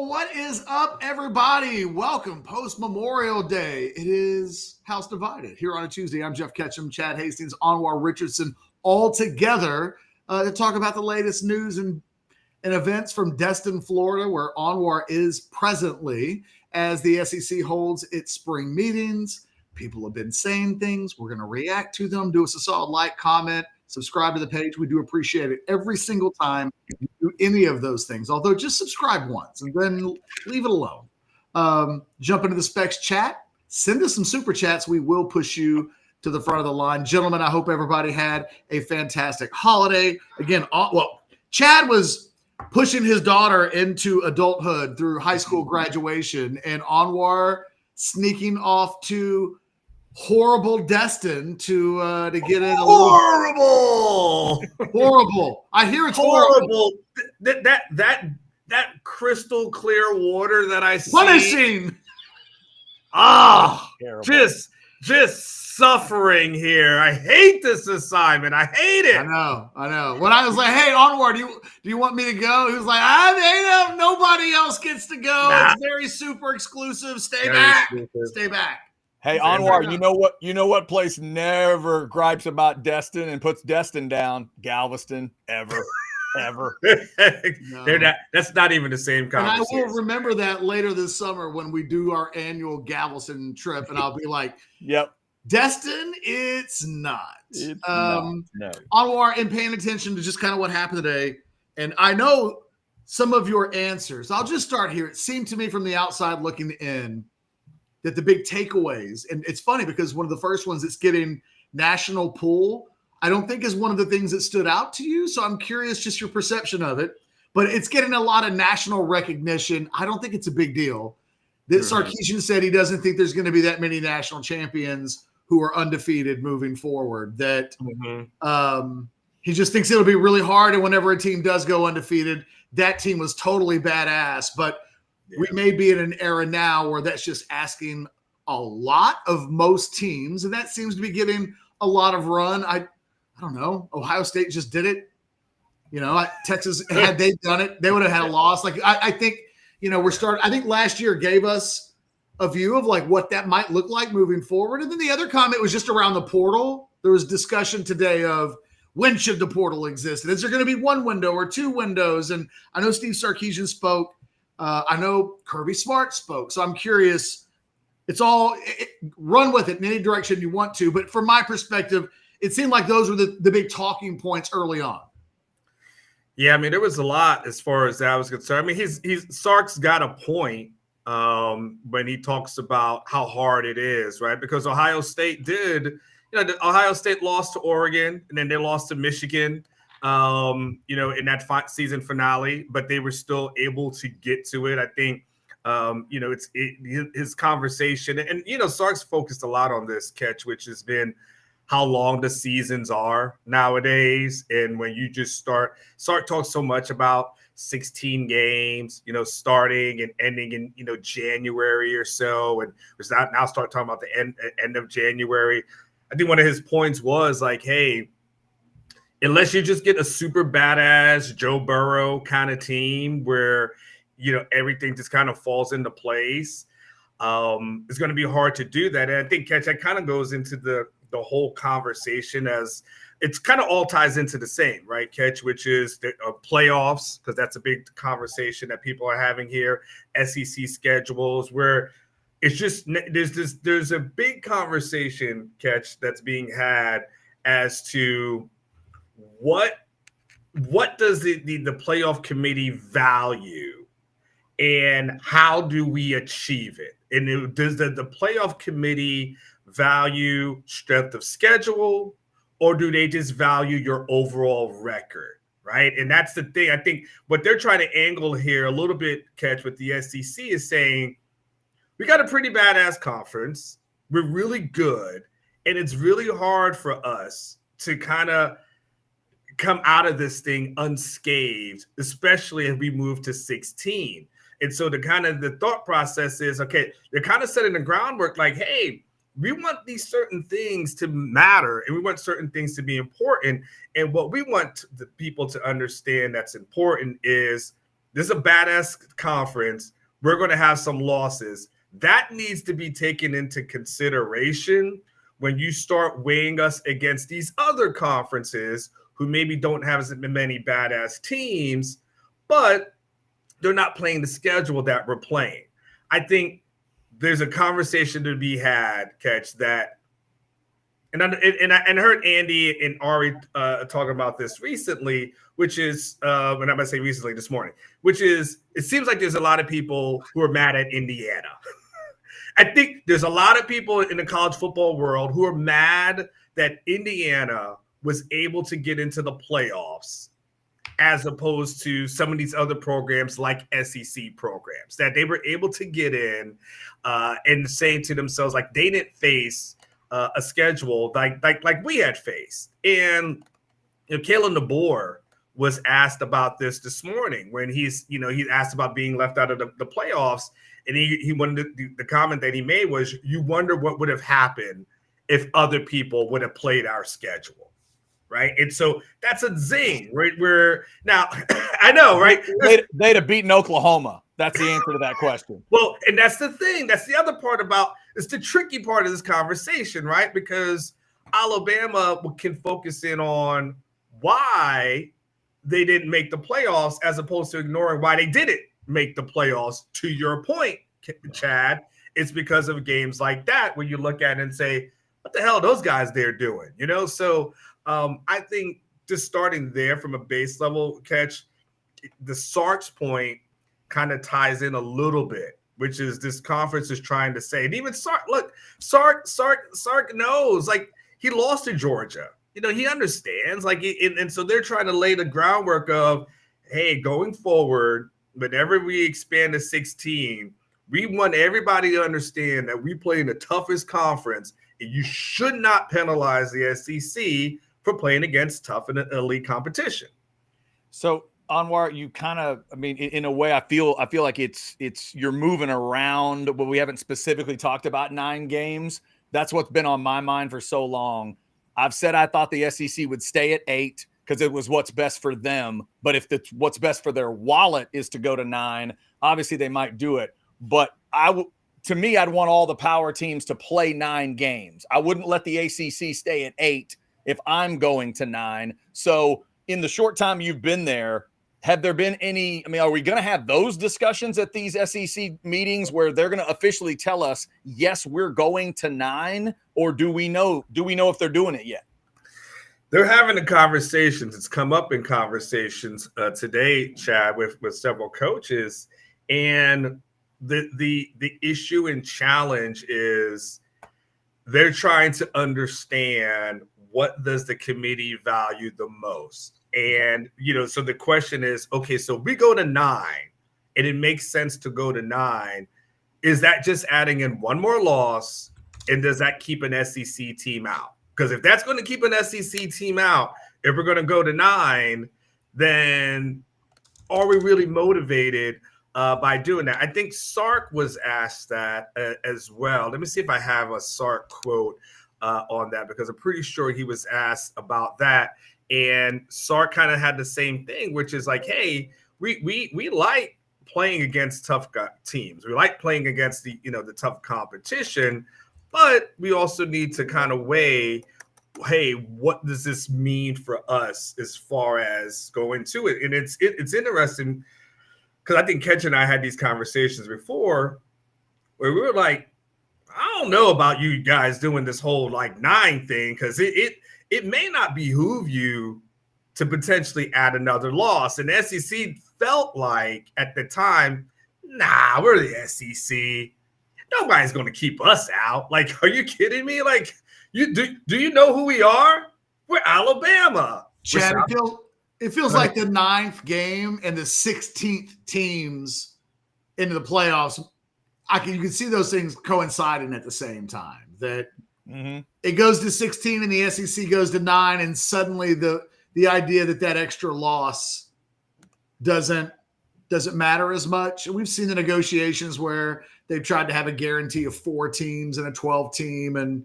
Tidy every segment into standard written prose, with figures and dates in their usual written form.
What is up, everybody? Welcome post Memorial Day. It is House Divided here on a Tuesday. I'm Jeff Ketchum, Chad Hastings, Anwar Richardson, all together to talk about the latest news and events from Destin, Florida, where Anwar is presently as the SEC holds its spring meetings. People have been saying things. We're going to react to them. Do us a solid like, comment, subscribe to the page. We do appreciate it every single time you do any of those things. Although just subscribe once and then leave it alone. Jump into the Specs chat. Send us some super chats. We will push you to the front of the line. Gentlemen, I hope everybody had a fantastic holiday. Again, Chad was pushing his daughter into adulthood through high school graduation, and Anwar sneaking off to horrible Destin to get in. Horrible. I hear it's horrible. That crystal clear water that I see. Punishing. Just suffering here. I hate this assignment. I hate it. I know. When I was like, "Hey, Anwar, do you want me to go?" He was like, nobody else gets to go. Nah. It's very super exclusive. Stay back. Hey, Anwar, you know what place never gripes about Destin and puts Destin down? Galveston, ever. No. That's not even the same conversation. And I will remember that later this summer when we do our annual Galveston trip, and I'll be like, "Yep, Destin, it's not." No. Anwar, in paying attention to just kind of what happened today, and I know some of your answers. I'll just start here. It seemed to me from the outside looking in that the big takeaways, and it's funny because one of the first ones that's getting national pull, I don't think is one of the things that stood out to you. So I'm curious just your perception of it, but it's getting a lot of national recognition. I don't think it's a big deal. That Sarkisian said he doesn't think there's going to be that many national champions who are undefeated moving forward, that he just thinks it'll be really hard. And whenever a team does go undefeated, that team was totally badass, but we may be in an era now where that's just asking a lot of most teams, and that seems to be getting a lot of run. I don't know. Ohio State just did it. Texas, had they done it, they would have had a loss. Like I think, I think last year gave us a view of like what that might look like moving forward. And then the other comment was just around the portal. There was discussion today of when should the portal exist? And is there going to be one window or two windows? And I know Steve Sarkisian spoke. I know Kirby Smart spoke. So I'm curious. It's all run with it in any direction you want to. But from my perspective, it seemed like those were the big talking points early on. Yeah, I mean, there was a lot as far as that was concerned. I mean, Sark's got a point when he talks about how hard it is, right? Because Ohio State Ohio State lost to Oregon, and then they lost to Michigan, in that season finale, but they were still able to get to it. I think, his conversation, and, Sark's focused a lot on this, Catch, which has been how long the seasons are nowadays. And when you just Sark talks so much about 16 games, starting and ending in, January or so. And we're now start talking about the end of January. I think one of his points was like, hey, unless you just get a super badass Joe Burrow kind of team where, everything just kind of falls into place, it's going to be hard to do that. And I think, Catch, that kind of goes into the whole conversation, as it's kind of all ties into the same, right, Catch, which is the playoffs, because that's a big conversation that people are having here, SEC schedules, where it's just there's a big conversation, Catch, that's being had as to what does the playoff committee value and how do we achieve it? And does the playoff committee value strength of schedule, or do they just value your overall record, right? And that's the thing. I think what they're trying to angle here a little bit, Catch, with the SEC is saying, we got a pretty badass conference. We're really good. And it's really hard for us to kind of come out of this thing unscathed, especially as we move to 16. And so the thought process is, okay, they're kind of setting the groundwork like, hey, we want these certain things to matter and we want certain things to be important. And what we want the people to understand that's important is this is a badass conference. We're going to have some losses. That needs to be taken into consideration when you start weighing us against these other conferences who maybe don't have as many badass teams, but they're not playing the schedule that we're playing. I think there's a conversation to be had, Catch, that, and I heard Andy and Ari talking about this recently, which is, and I'm going to say recently this morning, which is, it seems like there's a lot of people who are mad at Indiana. I think there's a lot of people in the college football world who are mad that Indiana was able to get into the playoffs as opposed to some of these other programs like SEC programs, that they were able to get in and saying to themselves, like, they didn't face a schedule like we had faced. And Kalen DeBoer was asked about this morning when he's asked about being left out of the playoffs. And he wanted the comment that he made was, you wonder what would have happened if other people would have played our schedule. Right. And so that's a zing, right? Where now I know, right? They'd have beaten Oklahoma. That's the answer to that question. Well, and that's the thing. That's the other part about, it's the tricky part of this conversation, right? Because Alabama can focus in on why they didn't make the playoffs as opposed to ignoring why they didn't make the playoffs. To your point, Chad, it's because of games like that where you look at it and say, what the hell are those guys there doing? So I think just starting there from a base level, Catch, the Sark's point kind of ties in a little bit, which is this conference is trying to say, and even Sark knows, like, he lost to Georgia. He understands, like, and so they're trying to lay the groundwork of, hey, going forward, whenever we expand to 16, we want everybody to understand that we play in the toughest conference, and you should not penalize the SEC for playing against tough and elite competition. So, Anwar, you kind of, in a way, I feel like it's you're moving around, but we haven't specifically talked about 9 games. That's what's been on my mind for so long. I've said I thought the SEC would stay at 8 because it was what's best for them. But if what's best for their wallet is to go to 9, obviously they might do it. But to me, I'd want all the power teams to play 9 games. I wouldn't let the ACC stay at 8 if I'm going to 9. So in the short time you've been there, have there been any, are we going to have those discussions at these SEC meetings where they're going to officially tell us, yes, we're going to 9, or do we know if they're doing it yet? They're having the conversations. It's come up in conversations today, Chad, with several coaches. And the issue and challenge is they're trying to understand, what does the committee value the most? And, so the question is, okay, so we go to 9 and it makes sense to go to 9. Is that just adding in one more loss? And does that keep an SEC team out? Because if that's going to keep an SEC team out, if we're going to go to 9, then are we really motivated by doing that? I think Sark was asked that as well. Let me see if I have a Sark quote on that, because I'm pretty sure he was asked about that. And Sark kind of had the same thing, which is like, hey, we like playing against tough teams. We like playing against the tough competition, but we also need to kind of weigh, hey, what does this mean for us as far as going to it? And it's interesting because I think Ketch and I had these conversations before where we were like, I don't know about you guys doing this whole 9 thing, because it may not behoove you to potentially add another loss. And the SEC felt like at the time, nah, we're the SEC. Nobody's going to keep us out. Like, are you kidding me? Like, do you know who we are? We're Alabama. Chad, it feels like the 9th game and the 16th teams into the playoffs. You can see those things coinciding at the same time. That it goes to 16 and the SEC goes to 9, and suddenly the idea that extra loss doesn't matter as much. And we've seen the negotiations where they've tried to have a guarantee of 4 teams and a 12 team. And,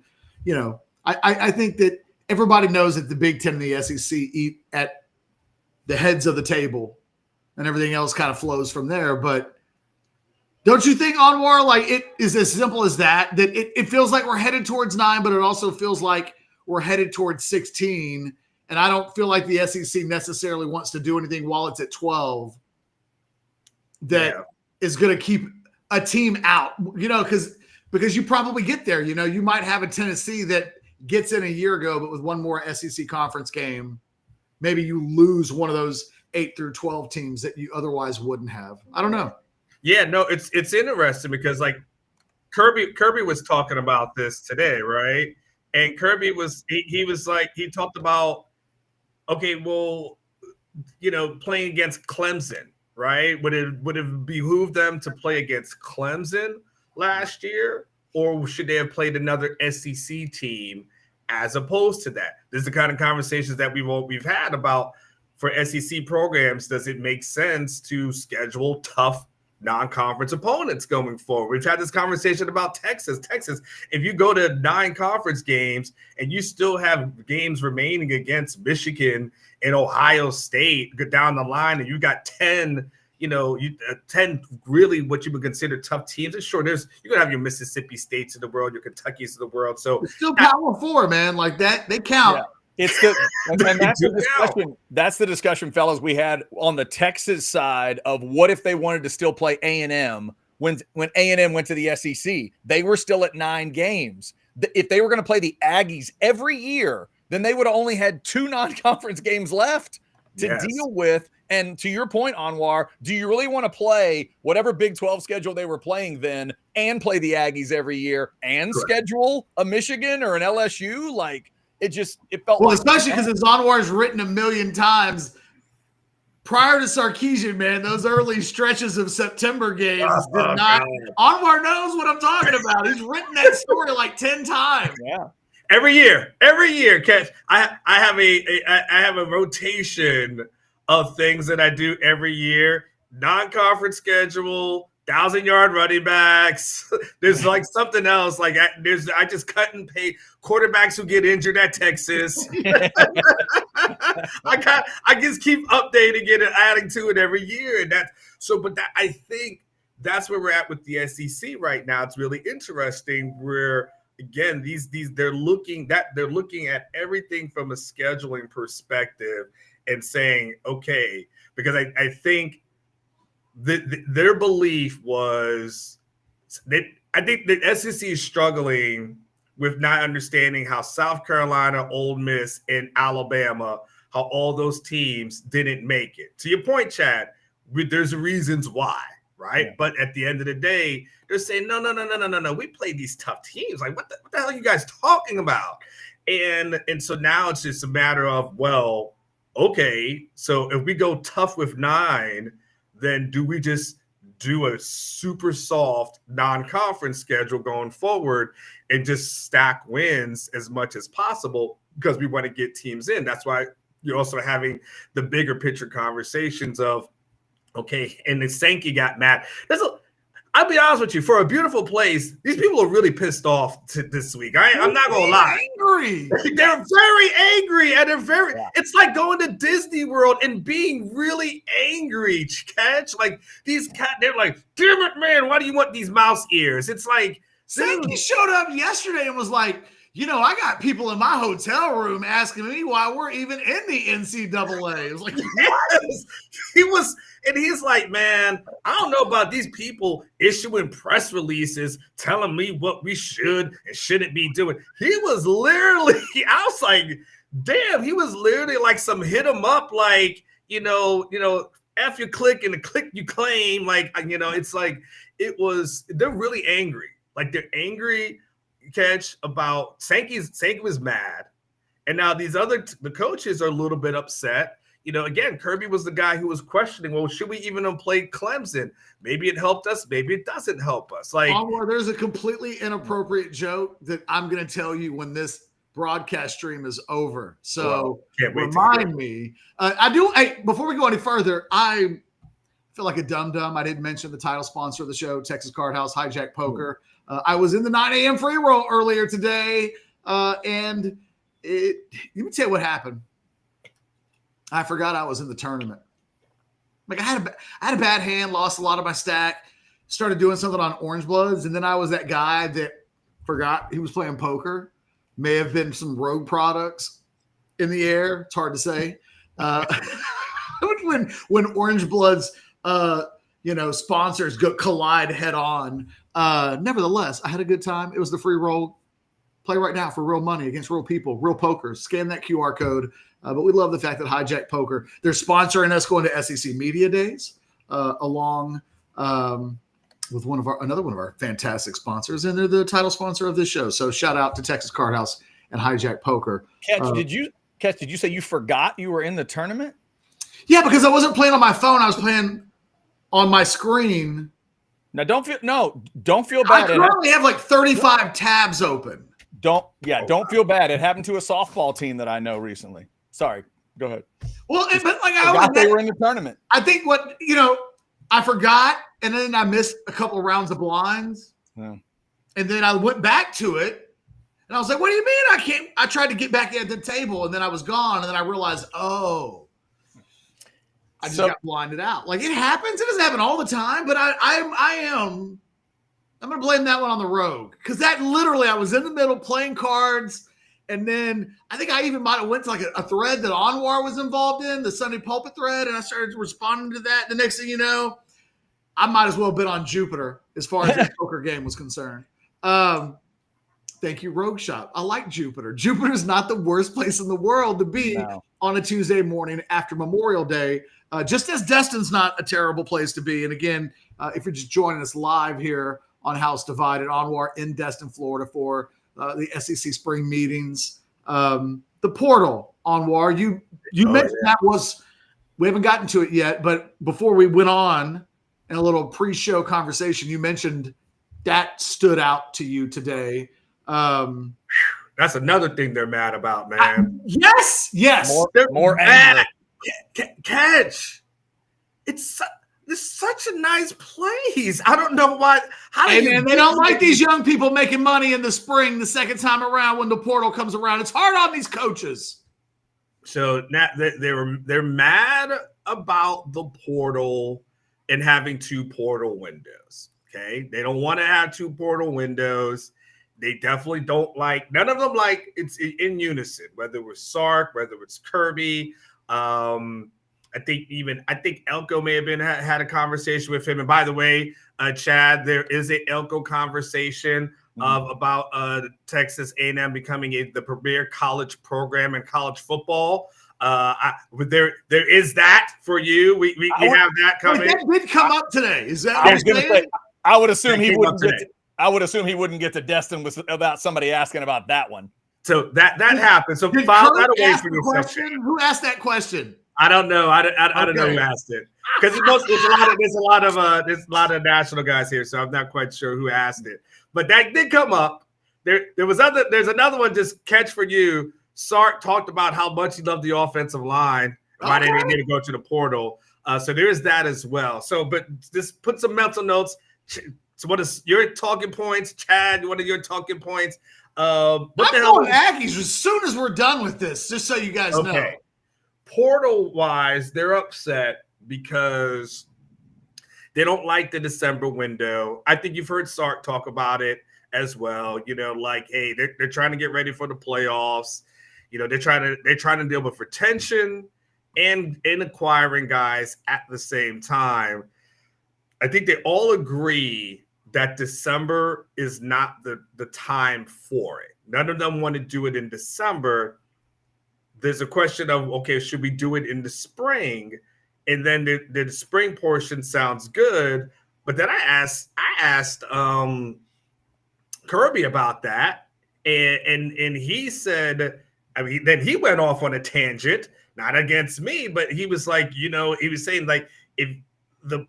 I think that everybody knows that the Big Ten and the SEC eat at the heads of the table. and everything else kind of flows from there. But don't you think, Anwar, like it is as simple as that it feels like we're headed towards 9, but it also feels like we're headed towards 16. And I don't feel like the SEC necessarily wants to do anything while it's at 12 that is going to keep a team out, because you probably get there. You might have a Tennessee that gets in a year ago, but with one more SEC conference game, maybe you lose one of those 8 through 12 teams that you otherwise wouldn't have. I don't know. Yeah, no, it's interesting because like Kirby was talking about this today, right? And Kirby was he talked about, okay, well, playing against Clemson, right? Would it behoove them to play against Clemson last year, or should they have played another SEC team as opposed to that? This is the kind of conversations that we've had about for SEC programs. Does it make sense to schedule tough non-conference opponents going forward? We've had this conversation about Texas. If you go to 9 conference games and you still have games remaining against Michigan and Ohio State, go down the line, and you got 10, 10 really what you would consider tough teams. And sure, you're gonna have your Mississippi States of the world, your Kentuckys of the world. So it's still Power 4, man. Like that, they count. Yeah. And that's the discussion. That's the discussion, fellas, we had on the Texas side of what if they wanted to still play A&M when A&M went to the SEC. They were still at 9 games. If they were going to play the Aggies every year, then they would have only had 2 non-conference games left to deal with. And to your point, Anwar, do you really want to play whatever Big 12 schedule they were playing then and play the Aggies every year and schedule a Michigan or an LSU? Like, it felt well, like, especially because as Anwar's written a million times, prior to Sarkisian, man, those early stretches of September games did not. God. Anwar knows what I'm talking about. He's written that story like 10 times. Yeah. Every year, Catch. I have a rotation of things that I do every year. Non-conference schedule, 1,000-yard running backs. There's like something else. Like I just cut and pay quarterbacks who get injured at Texas. I just keep updating it and adding to it every year. And I think that's where we're at with the SEC right now. It's really interesting where, again, they're looking at everything from a scheduling perspective and saying, okay, because I think their belief was that I think the SEC is struggling with not understanding how South Carolina, Ole Miss, and Alabama, how all those teams didn't make it. To your point, Chad, there's reasons why, right? Yeah. But at the end of the day, they're saying, no. We played these tough teams. Like, what the hell are you guys talking about? And so now it's just a matter of, well, okay, so if we go tough with 9, then do we just do a super soft non-conference schedule going forward and just stack wins as much as possible because we want to get teams in? That's why you're also having the bigger picture conversations of, okay, and the Sankey got mad. I'll be honest with you, for a beautiful place, these people are really pissed off this week. I'm not going to lie. Angry. They're very angry, and it's like going to Disney World and being really angry, Catch. Like, they're like, damn it, man, why do you want these mouse ears? It's like, Sankey showed up yesterday and was like, I got people in my hotel room asking me why we're even in the NCAA. It was like, yes. He's like, man, I don't know about these people issuing press releases telling me what we should and shouldn't be doing. He was literally, I was like, damn, he was literally like some hit him up, like, F you click and the click you claim. Like, it's like, they're really angry. Like, they're angry, Catch, about Sankey was mad. And now the coaches are a little bit upset. Again, Kirby was the guy who was questioning, well, should we even play Clemson? Maybe it helped us. Maybe it doesn't help us. Like, there's a completely inappropriate joke that I'm going to tell you when this broadcast stream is over. So remind me. Before we go any further, I feel like a dum-dum. I didn't mention the title sponsor of the show, Texas Card House, Hijack Poker. I was in the 9 a.m. free roll earlier today, and let me tell you what happened. I forgot I was in the tournament. Like I had a bad hand, lost a lot of my stack, started doing something on Orange Bloods, and then I was that guy that forgot he was playing poker. May have been some Rogue products in the air. It's hard to say. When Orange Bloods, sponsors collide head on. Nevertheless, I had a good time. It was the free roll. Play right now for real money against real people, real poker. Scan that QR code. But we love the fact that Hijack Poker, they're sponsoring us going to SEC Media Days, along with another one of our fantastic sponsors, and they're the title sponsor of this show. So shout out to Texas Card House and Hijack Poker. Did you say you forgot you were in the tournament? Yeah, because I wasn't playing on my phone. I was playing on my screen. Now don't feel bad. I currently have like 35 tabs open. Don't feel bad. It happened to a softball team that I know recently. Sorry, go ahead. Well, but like they were in the tournament. I think I forgot, and then I missed a couple of rounds of blinds, and then I went back to it, and I was like, "What do you mean I can't?" I tried to get back at the table, and then I was gone, and then I realized, I just got blinded out. Like it happens. It doesn't happen all the time, but I'm going to blame that one on the Rogue, because that literally I was in the middle playing cards. And then I think I even might have went to like a thread that Anwar was involved in, the Sunday Pulpit thread, and I started responding to that. The next thing you know, I might as well have been on Jupiter as far as the poker game was concerned. Thank you, Rogue Shop. I like Jupiter. Jupiter's not the worst place in the world to be on a Tuesday morning after Memorial Day, just as Destin's not a terrible place to be. And again, if you're just joining us live here on House Divided, Anwar in Destin, Florida for the SEC spring meetings. The portal, Anwar, you mentioned that we haven't gotten to it yet, but before we went on in a little pre-show conversation, you mentioned that stood out to you today. That's another thing they're mad about, man. Yes. More anger. Catch. It's such a nice place. I don't know why. And they don't like these young people making money in the spring the second time around when the portal comes around. It's hard on these coaches. So now they're mad about the portal and having 2 portal windows. Okay, they don't want to have 2 portal windows. They definitely don't like. None of them like it's in unison. Whether it was Sark, whether it's Kirby. I think Elko may have had a conversation with him. And by the way, Chad, there is a Elko conversation about Texas A&M becoming the premier college program in college football. There is that for you. We have that coming. That did come up today. Is that? I was going to say. I would assume he wouldn't get. I would assume he wouldn't get to Destin without somebody asking about that one. So that happened. So file that away for yourself. Who asked that question? I don't know. I don't know who asked it, because there's a lot of national guys here, so I'm not quite sure who asked it. But that did come up. There's another one. Just catch for you. Sark talked about how much he loved the offensive line. Why they didn't need to go to the portal. So there is that as well. So, but just put some mental notes. So what is your talking points, Chad? What are your talking points? I'm going Aggies as soon as we're done with this, just so you guys know. Portal-wise, they're upset because they don't like the December window. I think you've heard Sark talk about it as well. Hey, they're trying to get ready for the playoffs. They're trying to deal with retention and acquiring guys at the same time. I think they all agree that December is not the time for it. None of them want to do it in December. There's a question of, okay, should we do it in the spring? And then the spring portion sounds good. But then I asked Kirby about that. And he said, then he went off on a tangent, not against me, but he was like, he was saying like, if the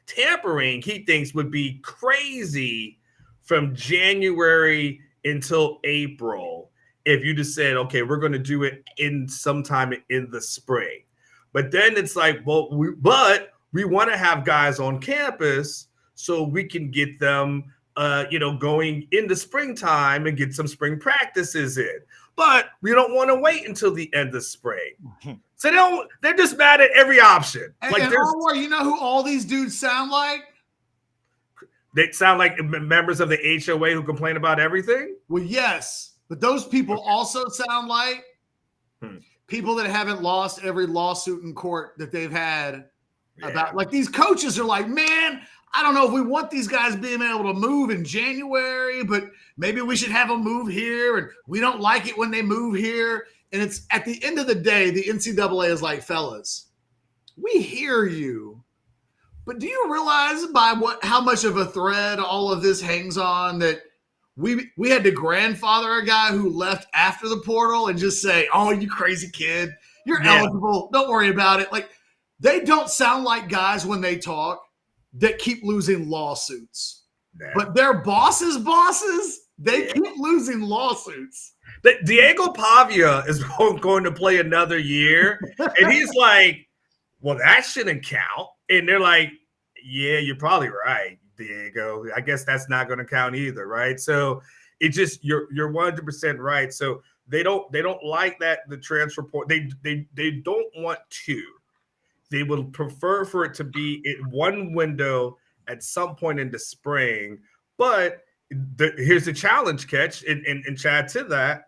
tampering, he thinks would be crazy from January until April if you just said, okay, we're going to do it in sometime in the spring. But then it's like, we want to have guys on campus so we can get them going into springtime and get some spring practices in. But we don't want to wait until the end of spring. So they're just mad at every option. And you know who all these dudes sound like? They sound like members of the HOA who complain about everything? Well, yes. But those people also sound like people that haven't lost every lawsuit in court that they've had about, like, these coaches are like, man, I don't know if we want these guys being able to move in January, but maybe we should have them move here. And we don't like it when they move here. And it's at the end of the day, the NCAA is like, fellas, we hear you. But do you realize how much of a thread all of this hangs on, that we had to grandfather a guy who left after the portal and just say, oh, you crazy kid, you're eligible. Don't worry about it. Like, they don't sound like guys when they talk that keep losing lawsuits. But their bosses, they keep losing lawsuits. Diego Pavia is going to play another year. And he's like, well, that shouldn't count. And they're like, yeah, you're probably right, Diego. I guess that's not going to count either, right? So it just you're 100% right. So they don't like that, the transfer portal. They don't want to. They would prefer for it to be in one window at some point in the spring. But here's the challenge, Catch, and Chad, to that.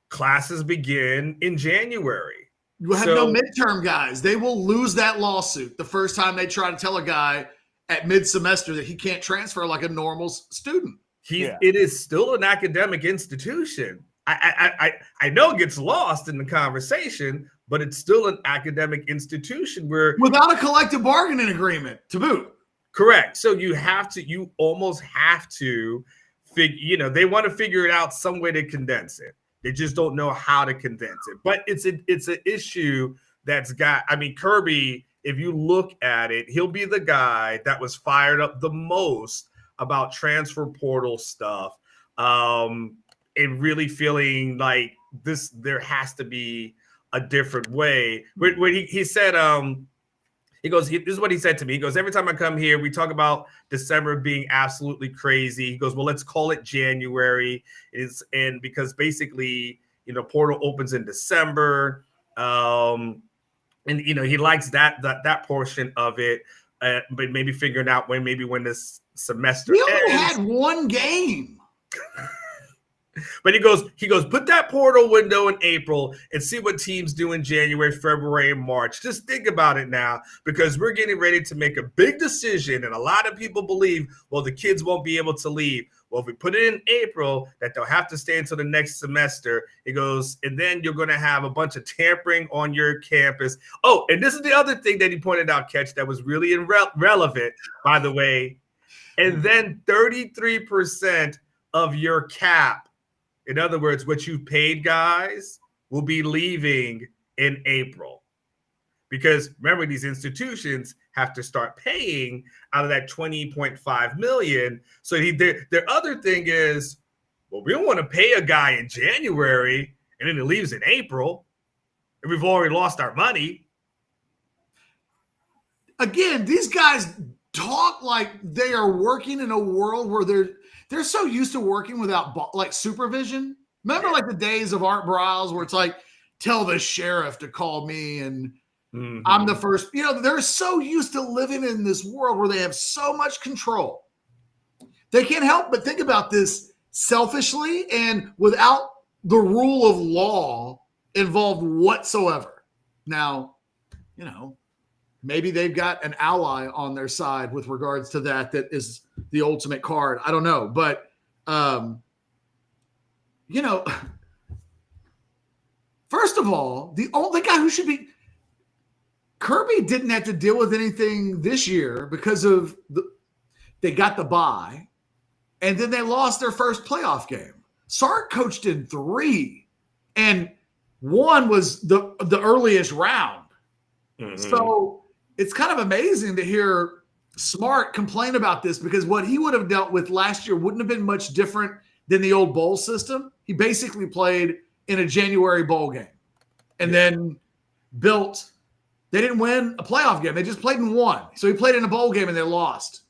Classes begin in January. You have no midterm guys. They will lose that lawsuit the first time they try to tell a guy at mid-semester that he can't transfer like a normal student. It is still an academic institution. I know it gets lost in the conversation, but it's still an academic institution where without a collective bargaining agreement to boot. Correct. So you almost have to figure, they want to figure it out some way to condense it. They just don't know how to condense it. But it's an issue that's got, Kirby, if you look at it, he'll be the guy that was fired up the most about transfer portal stuff, and really feeling like there has to be a different way. When he said, this is what he said to me. He goes, every time I come here, we talk about December being absolutely crazy. He goes, well, let's call it January. And because basically, portal opens in December. And he likes that portion of it, but maybe figuring out when this semester ends. We only had one game. But he goes, put that portal window in April and see what teams do in January, February, and March. Just think about it now, because we're getting ready to make a big decision. And a lot of people believe, well, the kids won't be able to leave. Well, if we put it in April, that they'll have to stay until the next semester. He goes, and then you're going to have a bunch of tampering on your campus. Oh, and this is the other thing that he pointed out, Catch, that was really relevant, by the way. And then 33% of your cap, in other words, what you paid guys, will be leaving in April. Because remember, these institutions have to start paying out of that $20.5 million. So their other thing is, well, we don't want to pay a guy in January and then he leaves in April, and we've already lost our money. Again, these guys talk like they are working in a world where they're so used to working without like supervision. Remember like the days of Art Briles where it's like, tell the sheriff to call me and I'm the first. They're so used to living in this world where they have so much control. They can't help but think about this selfishly and without the rule of law involved whatsoever. Now, maybe they've got an ally on their side with regards to that is the ultimate card. I don't know. But, first of all, the only guy who should be – Kirby didn't have to deal with anything this year because of they got the bye, and then they lost their first playoff game. Sark coached in 3, and 1 was the earliest round. Mm-hmm. So it's kind of amazing to hear Smart complain about this, because what he would have dealt with last year wouldn't have been much different than the old bowl system. He basically played in a January bowl game and then they didn't win a playoff game. They just played in 1. So he played in a bowl game and they lost.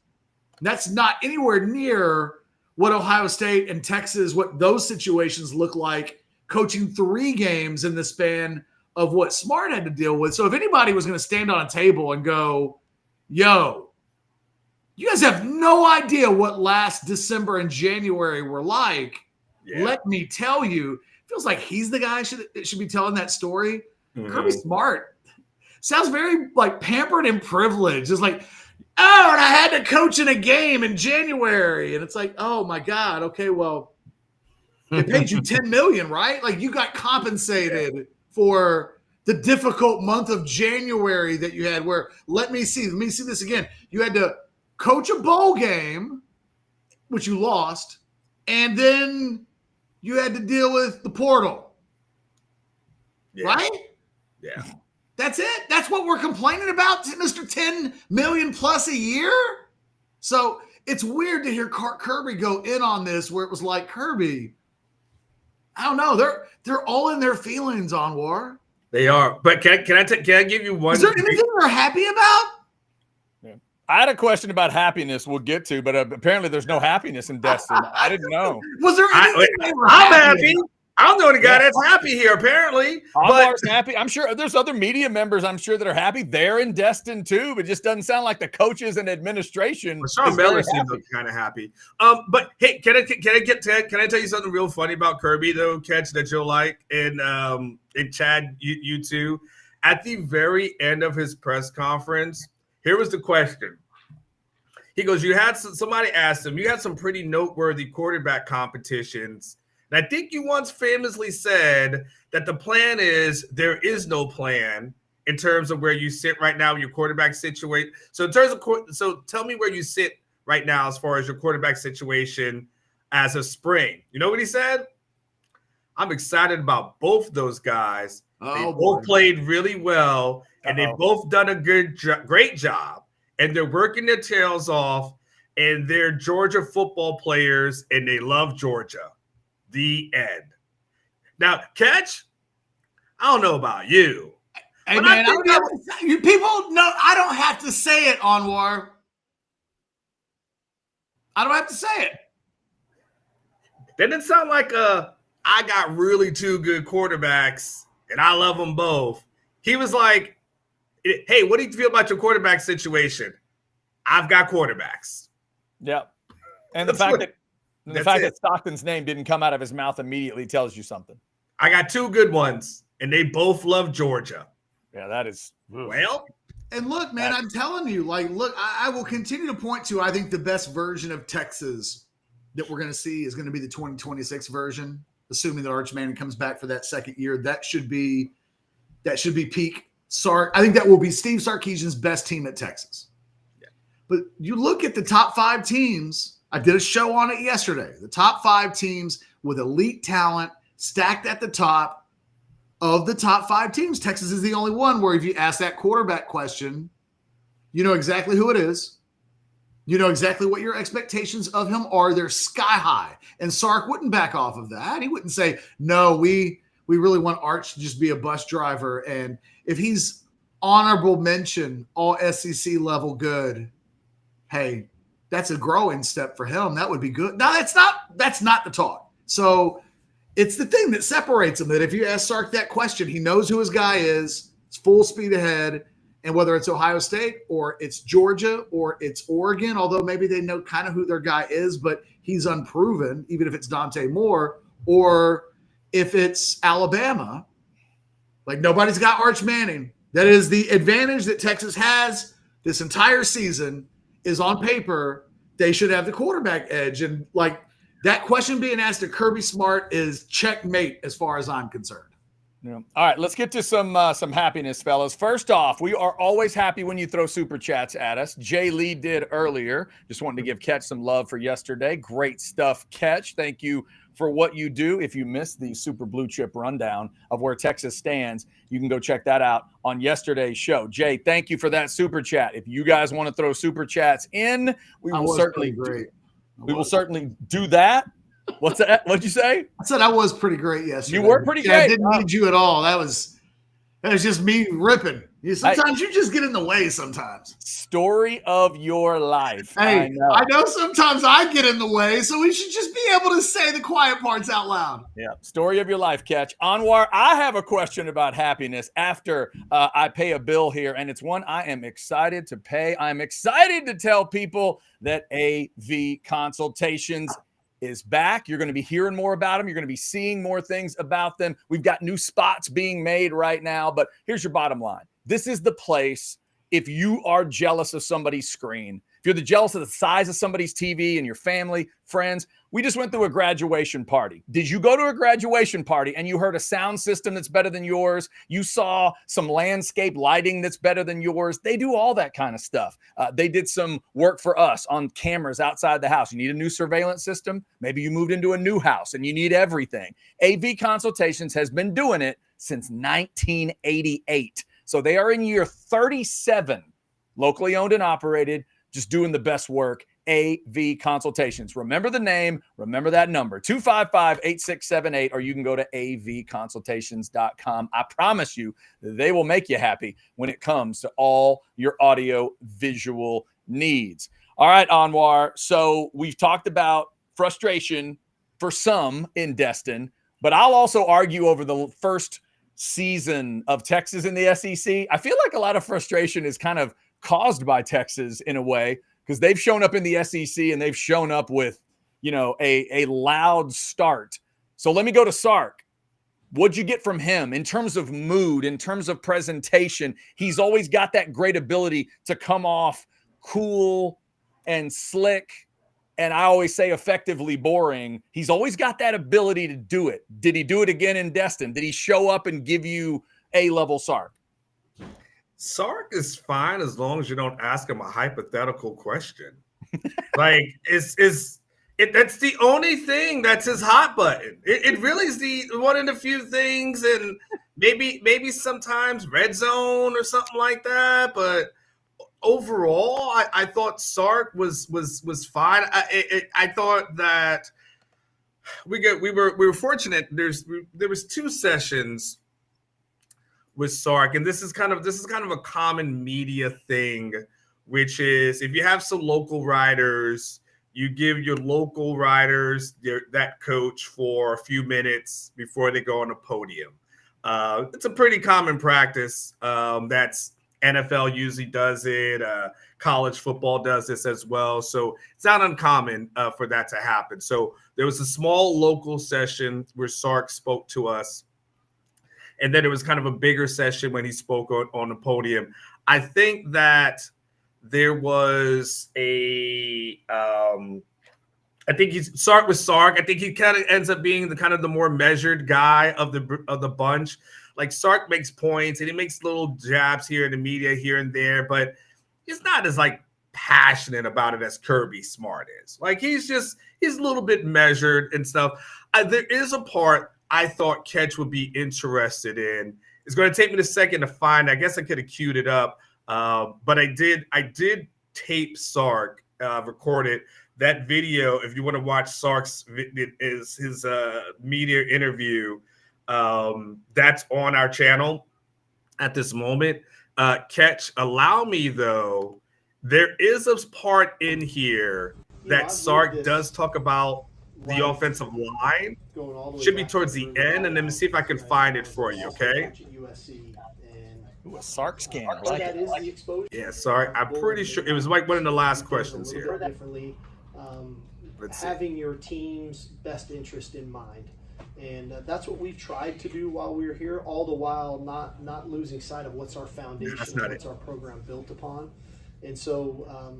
That's not anywhere near what Ohio State and Texas, what those situations look like coaching 3 games in the span of what Smart had to deal with. So if anybody was going to stand on a table and go, yo, you guys have no idea what last December and January were like. Yeah. Let me tell you, feels like he's the guy that should be telling that story. Mm-hmm. Kirby Smart sounds very like pampered and privileged. It's like, oh, and I had to coach in a game in January. And it's like, oh my God. Okay, well, they paid you $10 million, right? Like you got compensated for the difficult month of January that you had where let me see this again. You had to coach a bowl game, which you lost, and then you had to deal with the portal. Yeah. Right? Yeah. That's it. That's what we're complaining about, Mr. 10 million plus a year. So it's weird to hear Kirby go in on this where it was like, Kirby, I don't know. They're all in their feelings on War. They are. But can I give you one? Is there anything they're happy about? Yeah. I had a question about happiness we'll get to, but apparently there's no happiness in Destin. I didn't know. Was there anything I'm happy. I'm the only guy that's happy here, apparently. I'm happy. I'm sure there's other media members, I'm sure, that are happy. They're in Destin, too, but it just doesn't sound like the coaches and administration. Well, Sean Miller seems kind of happy. But, hey, can I tell you something real funny about Kirby, though, Catch, that you'll like? And Chad, you too. At the very end of his press conference, here was the question. He goes, somebody asked him, you had some pretty noteworthy quarterback competitions. And I think you once famously said that the plan is there is no plan in terms of where you sit right now in your quarterback situation. So tell me where you sit right now as far as your quarterback situation as of spring. You know what he said? I'm excited about both those guys. They both played really well, and they've both done a great job, and they're working their tails off, and they're Georgia football players, and they love Georgia. The end. Now, Catch, I don't know about you. Hey, man, you people know I don't have to say it, Anwar. I don't have to say it. Didn't it sound like I got really 2 good quarterbacks, and I love them both. He was like, hey, what do you feel about your quarterback situation? I've got quarterbacks. Yeah. And the fact that Stockton's name didn't come out of his mouth immediately tells you something. I got 2 good ones, and they both love Georgia. Yeah, that is. Well. And look, man, I'm telling you, I will continue to point to, I think the best version of Texas that we're going to see is going to be the 2026 version, assuming that Arch Manning comes back for that second year. That should be peak Sark. I think that will be Steve Sarkisian's best team at Texas. Yeah. But you look at the top 5 teams. I did a show on it yesterday. The top 5 teams with elite talent stacked at the top of the top 5 teams. Texas is the only one where if you ask that quarterback question, you know exactly who it is. You know exactly what your expectations of him are. They're sky high. And Sark wouldn't back off of that. He wouldn't say, no, we really want Arch to just be a bus driver. And if he's honorable mention, all SEC level good, hey, that's a growing step for him. That would be good. No, that's not the talk. So it's the thing that separates him, that if you ask Sark that question, he knows who his guy is. It's full speed ahead. And whether it's Ohio State or it's Georgia or it's Oregon, although maybe they know kind of who their guy is, but he's unproven, even if it's Dante Moore, or if it's Alabama, like nobody's got Arch Manning. That is the advantage that Texas has this entire season is on paper. They should have the quarterback edge. And like that question being asked to Kirby Smart is checkmate as far as I'm concerned. Yeah. All right, let's get to some happiness, fellas. First off, we are always happy when you throw super chats at us. Jay Lee did earlier. Just wanted to give Catch some love for yesterday. Great stuff, Catch. Thank you for what you do. If you missed the super blue chip rundown of where Texas stands, you can go check that out on yesterday's show. Jay, thank you for that super chat. If you guys want to throw super chats in, we will certainly do that. What's that? What'd you say? I said I was pretty great yesterday. You were pretty great. I didn't need you at all. That was It's just me ripping. Sometimes you just get in the way sometimes. Story of your life. Hey, I know sometimes I get in the way, so we should just be able to say the quiet parts out loud. Yeah. Story of your life, Catch. Anwar, I have a question about happiness after I pay a bill here, and it's one I am excited to pay. I'm excited to tell people that AV Consultations is back. You're going to be hearing more about them. You're going to be seeing more things about them. We've got new spots being made right now, but here's your bottom line. This is the place if you are jealous of somebody's screen, if you're jealous of the size of somebody's TV and your family, friends. We just went through a graduation party. Did you go to a graduation party and you heard a sound system that's better than yours? You saw some landscape lighting that's better than yours? They do all that kind of stuff. They did some work for us on cameras outside the house. You need a new surveillance system. Maybe you moved into a new house and you need everything. AV Consultations has been doing it since 1988. So they are in year 37, locally owned and operated, just doing the best work. AV Consultations. Remember the name, remember that number, 255-8678, or you can go to avconsultations.com. I promise you they will make you happy when it comes to all your audio visual needs. All right, Anwar. So we've talked about frustration for some in Destin, but I'll also argue over the first season of Texas in the SEC. I feel like a lot of frustration is kind of caused by Texas in a way, because they've shown up in the SEC and they've shown up with, a loud start. So let me go to Sark. What'd you get from him in terms of mood, in terms of presentation? He's always got that great ability to come off cool and slick, and I always say effectively boring. He's always got that ability to do it. Did he do it again in Destin? Did he show up and give you A-level Sark? Sark is fine as long as you don't ask him a hypothetical question. Like, that's the only thing that's his hot button. It really is the one of the few things, and maybe sometimes red zone or something like that. But overall, I thought Sark was fine. I thought that we were fortunate. There was 2 sessions with Sark, and this is kind of a common media thing, which is if you have some local writers, you give your local writers that coach for a few minutes before they go on a podium. It's a pretty common practice. That's NFL usually does it. College football does this as well. So it's not uncommon for that to happen. So there was a small local session where Sark spoke to us. And then it was kind of a bigger session when he spoke on the podium. I think that there was I think he's Sark with Sark. I think he kind of ends up being the more measured guy of the bunch. Like, Sark makes points and he makes little jabs here in the media here and there, but he's not as passionate about it as Kirby Smart is. Like, he's a little bit measured and stuff. There is a part I thought Catch would be interested in. It's going to take me a second to find. I guess I could have queued it up, but I did tape Sark, recorded that video. If you want to watch Sark's his media interview, that's on our channel at this moment. Catch, allow me though. There is a part in here that Sark does talk about the offensive line. Should be towards the end, and let me see if I can find it for you, okay? Ooh, a Sark scanner. Yeah, sorry. I'm pretty sure it was one of the last questions here. Having your team's best interest in mind. And that's what we've tried to do while we were here, all the while not losing sight of what's our foundation, what's our program built upon. And so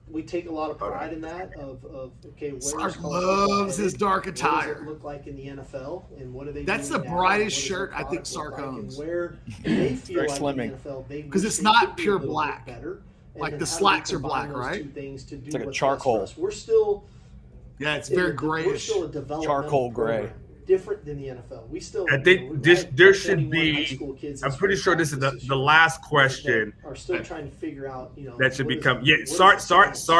we take a lot of pride in that. Sark loves his dark attire. What does it look like in the NFL, and what do they? That's the brightest shirt I think Sark owns. Where they feel like slimming. in the NFL, because it's not pure black. Like the slacks are black, right? It's like a charcoal. We're still. Yeah, it's very grayish. We're still a developmental charcoal gray. program, different than the NFL. We still. I think there should be. I'm pretty sure this is the last question. Are still trying to figure out, that should become. Yeah, Sark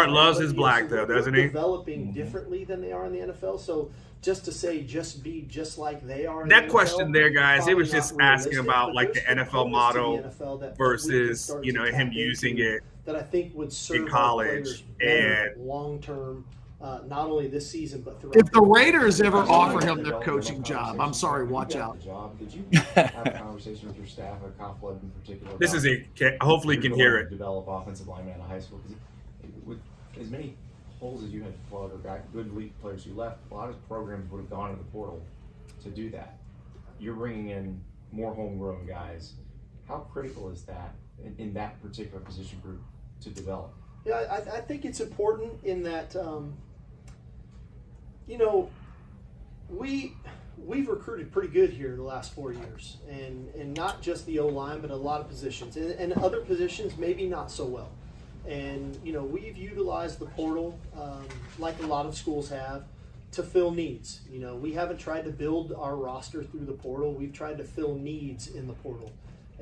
loves his black though, doesn't he? Developing differently than they are in the NFL. So just to say just be just like they are. In That the question NFL, there, guys, it was probably just not asking realistic, about but like the there's NFL components to the model NFL that we can versus, start you know, to him tap using into it that I think would serve our college. players better And long term, not only this season but throughout. If the Raiders ever offer him the coaching job, I'm sorry, watch out. Did you have a conversation with your staff or Kyle Flood in particular? this is hopefully you can hear it. Develop offensive linemen out of high school, because with as many holes as you had to plug or got good elite players you left, a lot of programs would have gone to the portal to do that. You're bringing in more homegrown guys. How critical is that in that particular position group to develop? Yeah, I think it's important in that, you know, we've recruited pretty good here the last 4 years, and not just the O-line, but a lot of positions, and other positions maybe not so well. And, you know, we've utilized the portal, like a lot of schools have, to fill needs. You know, we haven't tried to build our roster through the portal. We've tried to fill needs in the portal.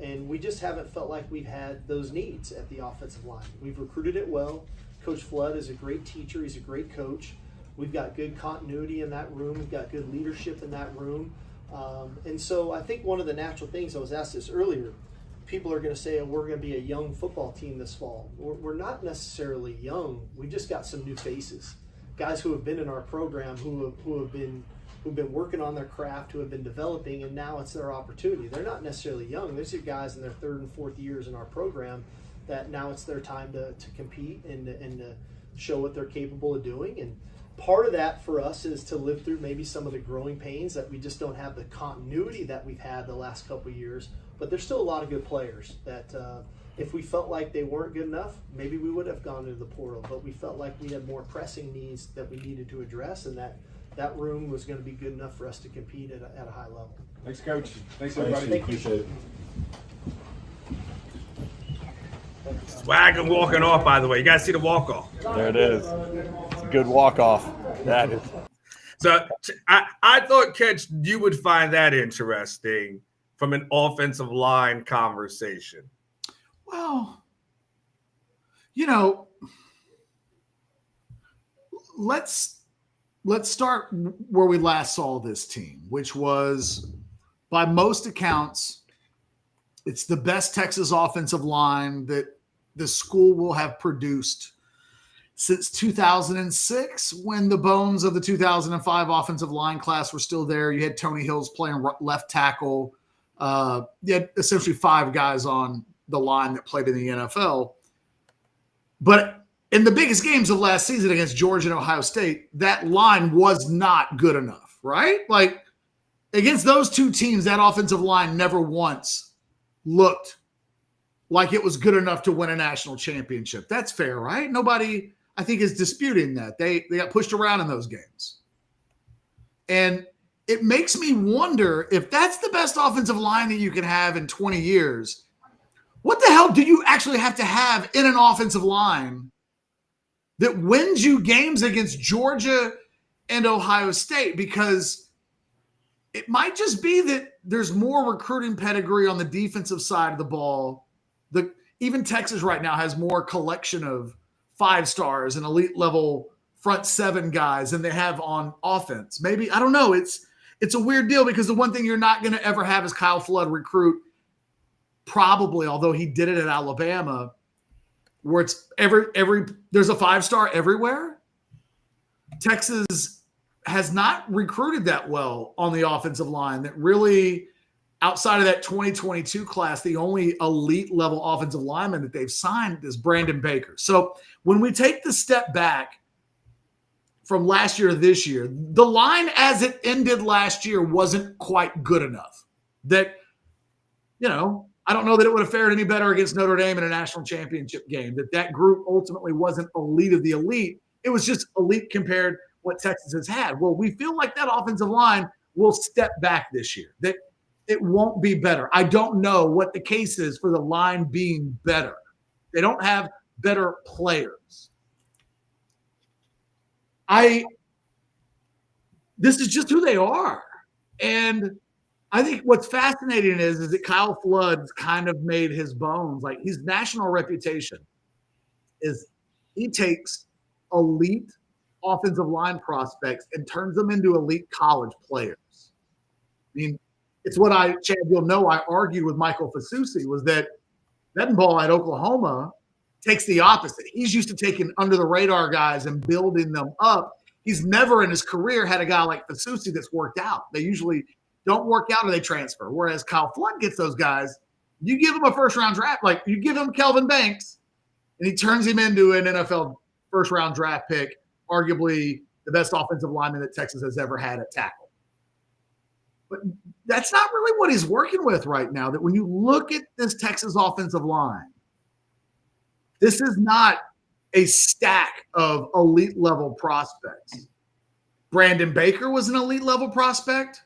And we just haven't felt like we've had those needs at the offensive line. We've recruited it well. Coach Flood is a great teacher. He's a great coach. We've got good continuity in that room. We've got good leadership in that room. And so I think one of the natural things, I was asked this earlier, people are going to say, oh, we're going to be a young football team this fall. We're not necessarily young. We've just got some new faces, guys who have been in our program, who've been working on their craft, who have been developing, and now it's their opportunity. They're not necessarily young. These are guys in their third and fourth years in our program that now it's their time to compete and to show what they're capable of doing. And part of that for us is to live through maybe some of the growing pains that we just don't have the continuity that we've had the last couple of years. But there's still a lot of good players that if we felt like they weren't good enough, maybe we would have gone into the portal. But we felt like we had more pressing needs that we needed to address, and that room was going to be good enough for us to compete at a high level. Thanks, Coach. Thanks, everybody. Appreciate it. Swag and walking off, by the way. You guys see the walk off. There it is. It's a good walk off. That is. So I thought, Catch, you would find that interesting from an offensive line conversation. Well, you know, let's start where we last saw this team, which was, by most accounts, it's the best Texas offensive line that the school will have produced since 2006, when the bones of the 2005 offensive line class were still there. You had Tony Hills playing left tackle. You had essentially 5 guys on the line that played in the NFL. But in the biggest games of last season against Georgia and Ohio State, that line was not good enough, right? Like, against those two teams, that offensive line never once looked like it was good enough to win a national championship. That's fair, right? Nobody, I think, is disputing that. They got pushed around in those games. And it makes me wonder, if that's the best offensive line that you can have in 20 years, what the hell do you actually have to have in an offensive line that wins you games against Georgia and Ohio State? Because it might just be that there's more recruiting pedigree on the defensive side of the ball. Even Texas right now has more collection of 5 stars and elite level front 7 guys than they have on offense. Maybe, I don't know. It's a weird deal, because the one thing you're not going to ever have is Kyle Flood recruit, probably, although he did it at Alabama, where it's there's a 5-star everywhere. Texas has not recruited that well on the offensive line. That really, outside of that 2022 class, the only elite level offensive lineman that they've signed is Brandon Baker. So when we take the step back from last year to this year, the line as it ended last year wasn't quite good enough. That, you know, I don't know that it would have fared any better against Notre Dame in a national championship game. That group ultimately wasn't elite of the elite. It was just elite compared to what Texas has had. Well, we feel like that offensive line will step back this year. That it won't be better. I don't know what the case is for the line being better. They don't have better players. This is just who they are. And I think what's fascinating is that Kyle Flood's kind of made his bones. Like, his national reputation is he takes elite offensive line prospects and turns them into elite college players. I mean, it's what Chad, you'll know, I argued with Michael Fasusi was that Bedenbaugh at Oklahoma takes the opposite. He's used to taking under the radar guys and building them up. He's never in his career had a guy like Fasusi that's worked out. They usually don't work out or they transfer. Whereas Kyle Flood gets those guys. You give him a first-round draft, like you give him Kelvin Banks, and he turns him into an NFL first-round draft pick, arguably the best offensive lineman that Texas has ever had at tackle. But that's not really what he's working with right now. That when you look at this Texas offensive line, this is not a stack of elite level prospects. Brandon Baker was an elite level prospect.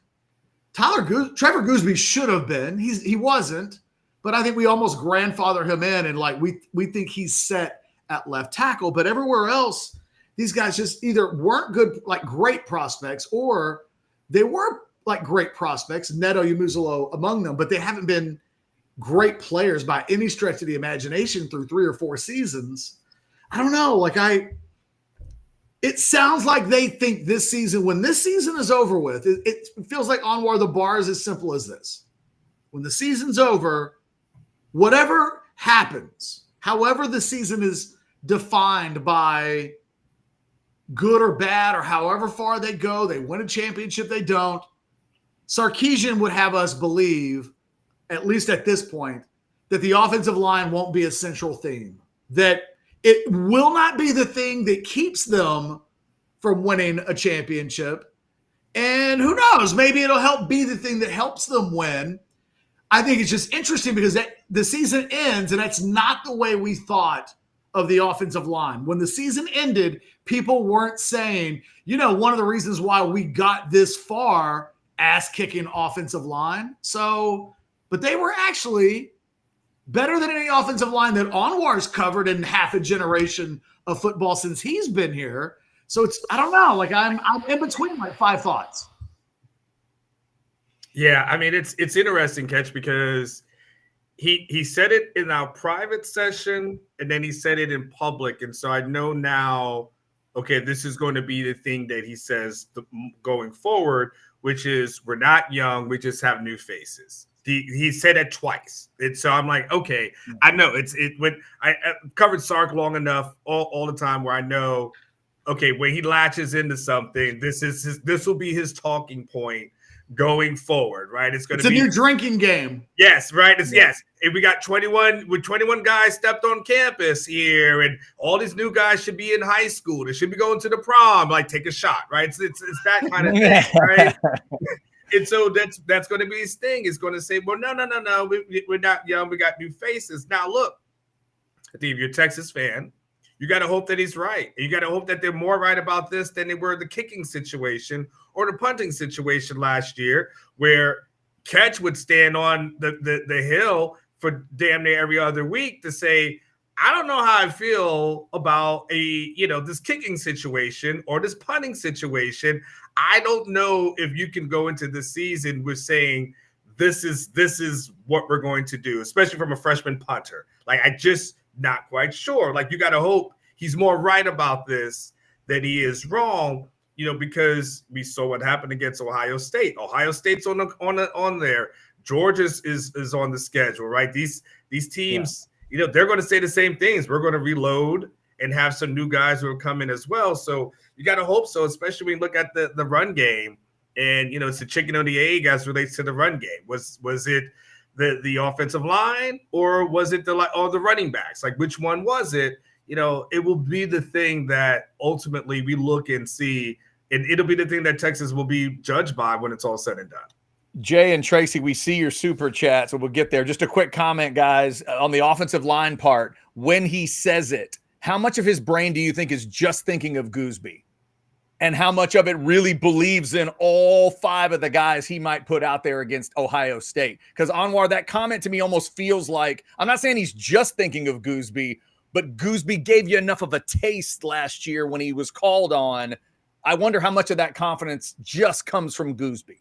Trevor Gooseby should have been. He wasn't, but I think we almost grandfather him in, and like we think he's set at left tackle. But everywhere else, these guys just either weren't good, like great prospects, or they were like great prospects, Neto Umuzolo among them, but they haven't been great players by any stretch of the imagination through 3 or 4 seasons. I don't know. It sounds like they think this season, when this season is over with, it feels like Anwar, the bar is as simple as this. When the season's over, whatever happens, however the season is defined by good or bad, or however far they go, they win a championship, they don't, Sarkisian would have us believe, at least at this point, that the offensive line won't be a central theme, that it will not be the thing that keeps them from winning a championship. And who knows, maybe it'll help be the thing that helps them win. I think it's just interesting because the season ends, and that's not the way we thought of the offensive line. When the season ended, people weren't saying, one of the reasons why we got this far, ass-kicking offensive line. So, but they were actually better than any offensive line that Anwar's covered in half a generation of football since he's been here. So I don't know, I'm in between 5 thoughts. Yeah, I mean, it's interesting, Catch, because he said it in our private session and then he said it in public. And so I know now, okay, this is going to be the thing that he says going forward, which is we're not young, we just have new faces. He said it twice. And so I'm like, okay, I know when I covered Sark long enough all the time where I know, okay, when he latches into something, this will be his talking point going forward, right? It's a new drinking game. Yes, right. Yes. And we got 21 guys stepped on campus here, and all these new guys should be in high school. They should be going to the prom, take a shot, right? It's that kind of thing, right? And so that's going to be his thing. It's going to say, well, no, we're not young. We got new faces. Now, look, I think if you're a Texas fan, you got to hope that he's right. You got to hope that they're more right about this than they were the kicking situation or the punting situation last year, where Catch would stand on the hill for damn near every other week to say, I don't know how I feel about this kicking situation or this punting situation. I don't know if you can go into the season with saying this is what we're going to do, especially from a freshman punter. I just not quite sure. You got to hope he's more right about this than he is wrong, because we saw what happened against Ohio State. Ohio State's on there. Georgia's is on the schedule, right? These teams, they're going to say the same things. We're going to reload and have some new guys who are coming as well. So you got to hope so, especially when you look at the run game. And, it's the chicken or the egg as relates to the run game. Was it the offensive line, or was it the running backs? Which one was it? It will be the thing that ultimately we look and see, and it'll be the thing that Texas will be judged by when it's all said and done. Jay and Tracy, we see your super chat, so we'll get there. Just a quick comment, guys, on the offensive line part. When he says it, how much of his brain do you think is just thinking of Gooseby? And how much of it really believes in all 5 of the guys he might put out there against Ohio State? Because, Anwar, that comment to me almost feels like, I'm not saying he's just thinking of Gooseby, but Gooseby gave you enough of a taste last year when he was called on. I wonder how much of that confidence just comes from Gooseby.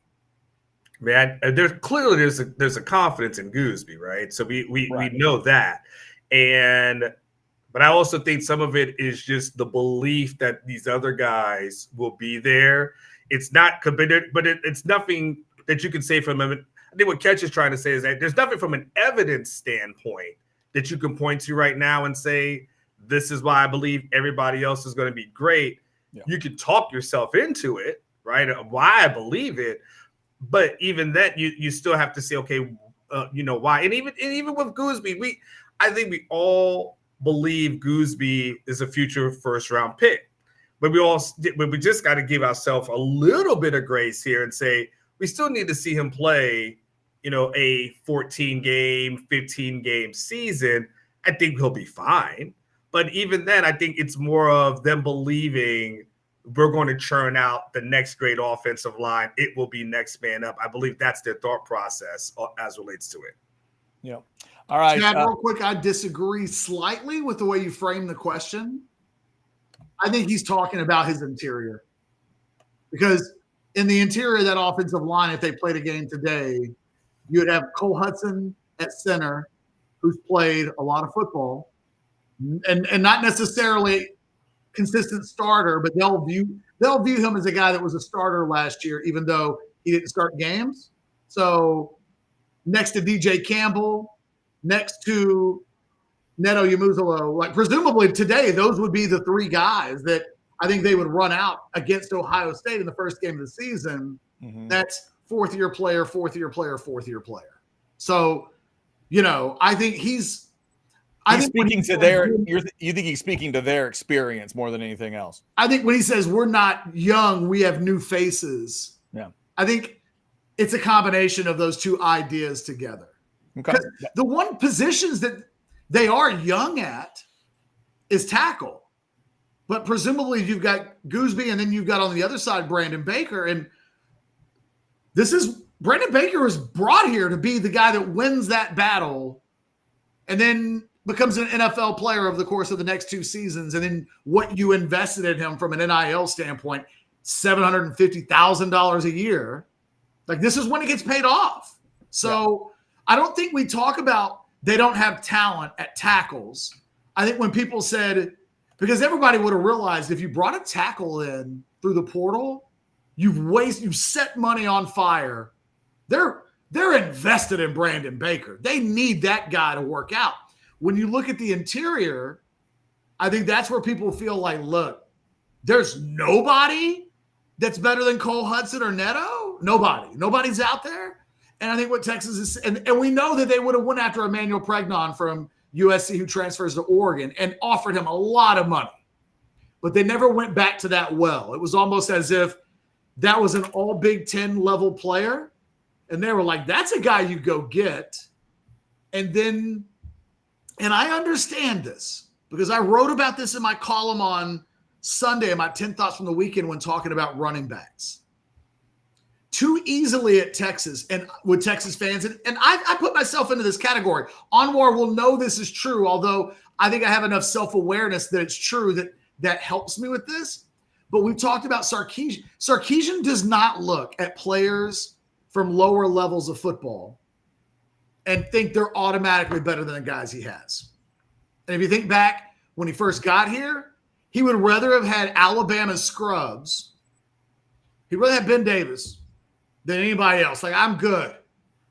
Man, there's a confidence in Gooseby, right? So we know that. And But I also think some of it is just the belief that these other guys will be there. It's not committed, but it's nothing that you can say from him. I think what Ketch is trying to say is that there's nothing from an evidence standpoint that you can point to right now and say, this is why I believe everybody else is going to be great. Yeah. You can talk yourself into it, right? Why I believe it. But even that, you still have to say, okay, why? And even with Gooseby, I think we all believe Gooseby is a future first-round pick. But we just got to give ourselves a little bit of grace here and say we still need to see him play, a 14-game, 15-game season. I think he'll be fine. But even then, I think it's more of them believing we're going to churn out the next great offensive line. It will be next man up. I believe that's their thought process as relates to it. Yeah. All right. Chad, real quick, I disagree slightly with the way you framed the question. I think he's talking about his interior. Because in the interior of that offensive line, if they played a game today, you would have Cole Hudson at center, who's played a lot of football, and not necessarily consistent starter, but they'll view him as a guy that was a starter last year, even though he didn't start games. So next to DJ Campbell, next to Neto Yamuzalo, like presumably today, those would be the three guys that I think they would run out against Ohio State in the first game of the season. Mm-hmm. That's fourth-year player. So, I think he's speaking to their. You think he's speaking to their experience more than anything else? I think when he says we're not young, we have new faces. Yeah, I think it's a combination of those two ideas together. Okay. The one positions that they are young at is tackle, but presumably you've got Gooseby, and then you've got on the other side Brandon Baker, and Brandon Baker was brought here to be the guy that wins that battle, and then becomes an NFL player over the course of the next 2 seasons, and then what you invested in him from an NIL standpoint, $750,000 a year. Like, this is when it gets paid off. So I don't think we talk about they don't have talent at tackles. I think when people said, because everybody would have realized if you brought a tackle in through the portal, you've set money on fire. They're invested in Brandon Baker. They need that guy to work out. When you look at the interior, I think that's where people feel like, look, there's nobody that's better than Cole Hudson or Neto. Nobody's out there. And I think what Texas is, and we know that they would have went after Emmanuel Pregnon from USC, who transfers to Oregon, and offered him a lot of money. But they never went back to that well. It was almost as if that was an all Big Ten level player. And they were like, that's a guy you go get. And I understand this because I wrote about this in my column on Sunday, my 10 thoughts from the weekend when talking about running backs. Too easily at Texas and with Texas fans, and I put myself into this category. Anwar will know this is true, although I think I have enough self-awareness that it's true that helps me with this. But we've talked about Sarkisian. Sarkisian does not look at players from lower levels of football and think they're automatically better than the guys he has. And if you think back when he first got here, he would rather have had Alabama scrubs. He'd rather have Ben Davis than anybody else. Like, I'm good.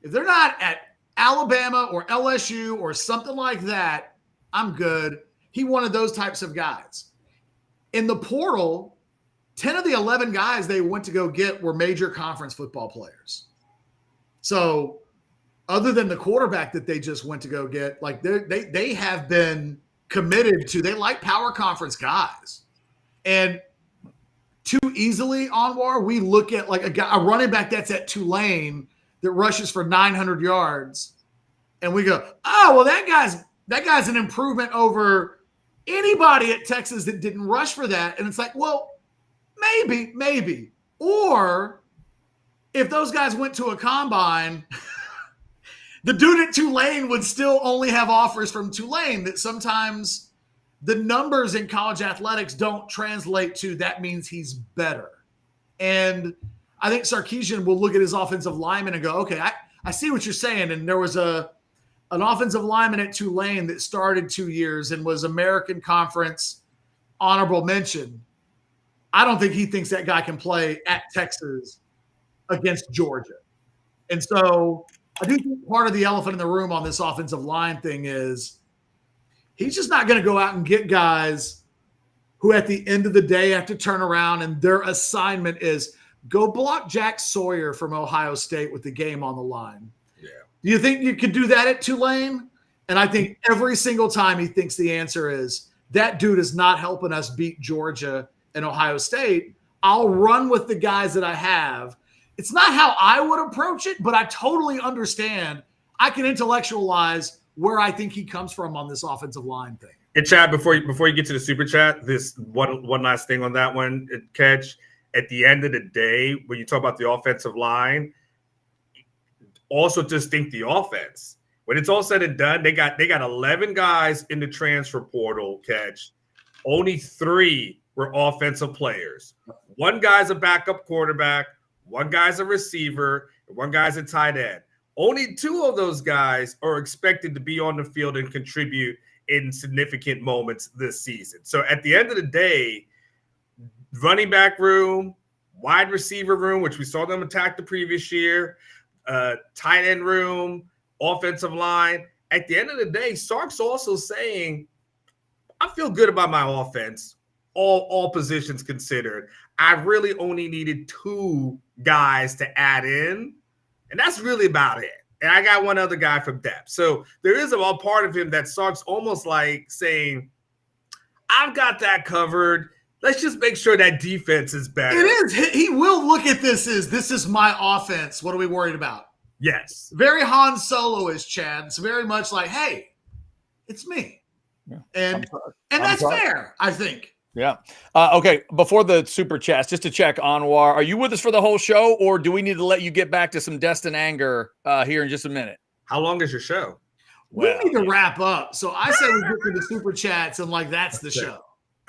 If they're not at Alabama or LSU or something like that, I'm good. He wanted those types of guys. In the portal, 10 of the 11 guys they went to go get were major conference football players. So other than the quarterback that they just went to go get, like they have been committed to, they like power conference guys. And too easily, Anwar, we look at like a running back that's at Tulane that rushes for 900 yards, and we go, oh, well, that guy's an improvement over anybody at Texas that didn't rush for that. And it's like, well, maybe. Or if those guys went to a combine, the dude at Tulane would still only have offers from Tulane. That sometimes the numbers in college athletics don't translate to that means he's better. And I think Sarkisian will look at his offensive lineman and go, okay, I see what you're saying. And there was a an offensive lineman at Tulane that started 2 years and was American Conference honorable mention. I don't think he thinks that guy can play at Texas against Georgia. And so I do think part of the elephant in the room on this offensive line thing is he's just not going to go out and get guys who at the end of the day have to turn around and their assignment is go block Jack Sawyer from Ohio State with the game on the line. Yeah. Do you think you could do that at Tulane? And I think every single time he thinks the answer is that dude is not helping us beat Georgia and Ohio State. I'll run with the guys that I have. It's not how I would approach it, but I totally understand. I can intellectualize where I think he comes from on this offensive line thing. And Chad, before you get to the super chat, this one last thing on that one, Catch. At the end of the day, when you talk about the offensive line, also just think the offense. When it's all said and done, they got 11 guys in the transfer portal. Catch. Only 3 were offensive players. 1 guy's a backup quarterback, 1 guy's a receiver, and 1 guy's a tight end. Only 2 of those guys are expected to be on the field and contribute in significant moments this season. So at the end of the day, running back room, wide receiver room, which we saw them attack the previous year, tight end room, offensive line. At the end of the day, Sark's also saying, I feel good about my offense, all positions considered. I really only needed 2 guys to add in, and that's really about it. And I got 1 other guy from depth. So there is a part of him that Sark's almost like saying, I've got that covered. Let's just make sure that defense is better. It is. He will look at this as this is my offense. What are we worried about? Yes. Very Han Solo-ish, Chad. It's very much like, hey, it's me. Yeah. And that's fair, I think. Yeah. Okay. Before the super chats, just to check, Anwar, are you with us for the whole show, or do we need to let you get back to some Destin anger here in just a minute? How long is your show? We need to wrap up. So I say we get to the super chats and like that's the show.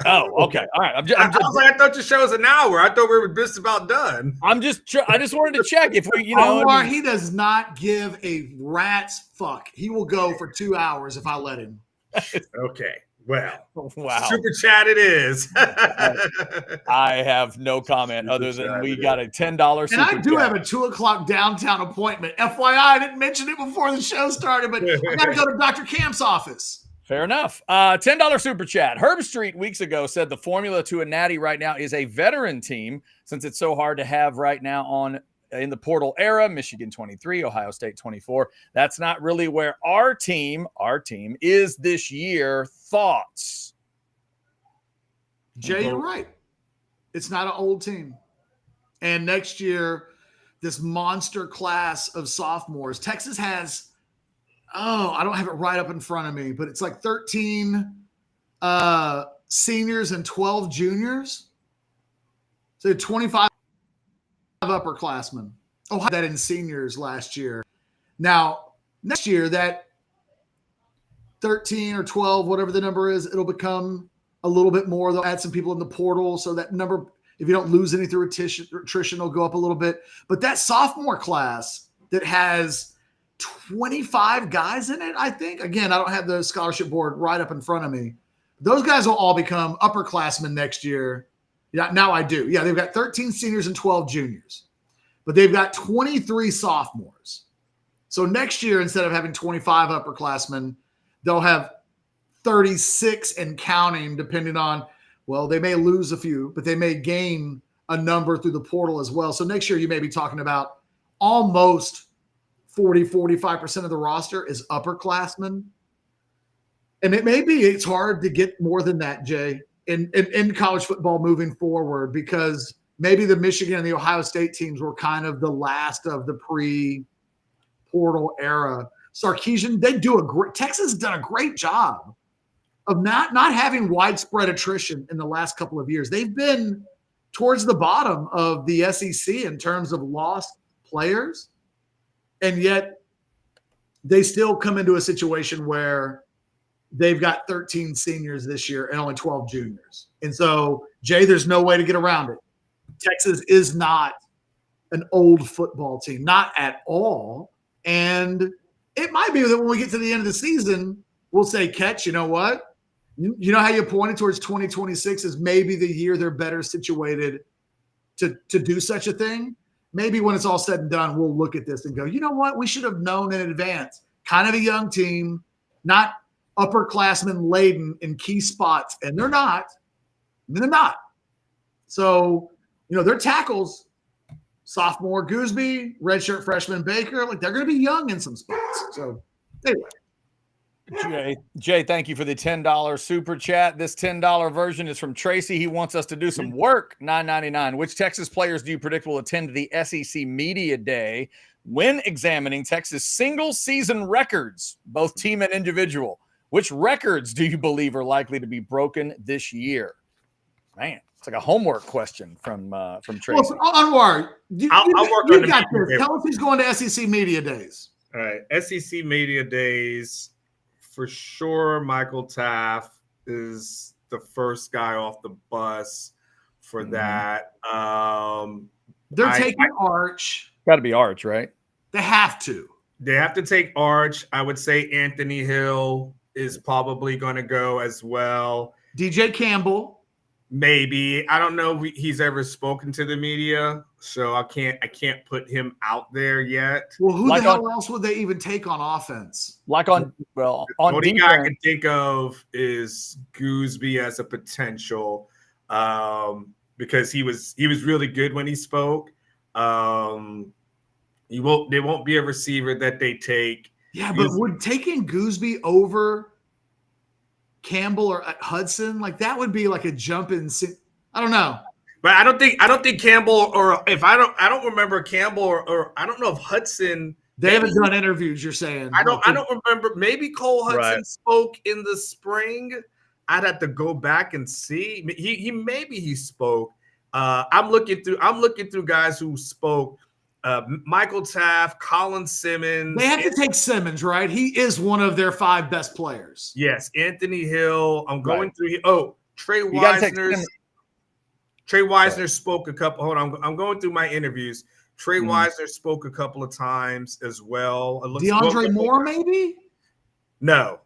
Oh, okay. All right. I thought your show was an hour. I thought we were just about done. I just wanted to check if we, Anwar, he does not give a rat's fuck. He will go for 2 hours if I let him. Okay. Well, wow. Super chat it is. I have no comment other than we got a $10 super chat. And I do have a 2:00 downtown appointment. FYI, I didn't mention it before the show started, but I got to go to Dr. Camp's office. Fair enough. $10 super chat. Herb Street weeks ago said the formula to a natty right now is a veteran team, since it's so hard to have right now in the portal era. Michigan 23, Ohio State 24. That's not really where our team is this year. Thoughts? Jay, you're right. It's not an old team. And next year, this monster class of sophomores, Texas has, I don't have it right up in front of me, but it's like 13 seniors and 12 juniors. So 25 upperclassmen. Oh, that in seniors last year. Now, next year, that 13 or 12, whatever the number is, it'll become a little bit more. They'll add some people in the portal. So that number, if you don't lose any through attrition, will go up a little bit. But that sophomore class that has 25 guys in it, I think. Again, I don't have the scholarship board right up in front of me. Those guys will all become upperclassmen next year. Yeah, now I do. Yeah, they've got 13 seniors and 12 juniors. But they've got 23 sophomores. So next year, instead of having 25 upperclassmen, they'll have 36 and counting, depending on, well, they may lose a few, but they may gain a number through the portal as well. So next year, you may be talking about almost 45% of the roster is upperclassmen. And it may be it's hard to get more than that, Jay, in college football moving forward, because maybe the Michigan and the Ohio State teams were kind of the last of the pre-portal era. Sarkisian, Texas has done a great job of not having widespread attrition in the last couple of years. They've been towards the bottom of the SEC in terms of lost players. And yet they still come into a situation where they've got 13 seniors this year and only 12 juniors. And so, Jay, there's no way to get around it. Texas is not an old football team, not at all. And it might be that when we get to the end of the season, we'll say, Catch, you know what? You know how you pointed towards 2026 as maybe the year they're better situated to do such a thing? Maybe when it's all said and done, we'll look at this and go, you know what? We should have known in advance. Kind of a young team, not upperclassmen laden in key spots. And they're not. They're not. So, their tackles, sophomore Gooseby, redshirt freshman Baker, like they're going to be young in some spots. So, anyway. Jay, thank you for the $10 super chat. This $10 version is from Tracy. He wants us to do some work. $9.99. Which Texas players do you predict will attend the SEC Media Day when examining Texas single season records, both team and individual? Which records do you believe are likely to be broken this year? Man, it's like a homework question from Tracy. Well, Anwar, I'll work on got this. Tell us who's going to SEC Media Days. All right, SEC Media Days. For sure, Michael Taft is the first guy off the bus for that. They're taking Arch. Got to be Arch, right? They have to. They have to take Arch. I would say Anthony Hill is probably going to go as well. DJ Campbell. Maybe. I don't know if he's ever spoken to the media, so I can't put him out there yet. Well, who the hell else would they even take on offense? The only guy I can think of is Gooseby as a potential, because he was really good when he spoke. They won't be a receiver that they take. Yeah, but would taking Gooseby over Campbell or Hudson, like that would be like a jump in. I don't know. But I don't think Campbell, or if I don't remember Campbell or I don't know if Hudson. They haven't done interviews, you're saying. I don't remember. Maybe Cole Hudson spoke in the spring. I'd have to go back and see. He spoke. I'm looking through guys who spoke. Michael Taft, Colin Simmons. They have to take Simmons, right? He is one of their 5 best players. Yes, Anthony Hill. I'm going through. Oh, Trey Wisner. Trey Wisner spoke a couple. Hold on, I'm going through my interviews. Trey Wisner spoke a couple of times as well. DeAndre Moore, maybe? No,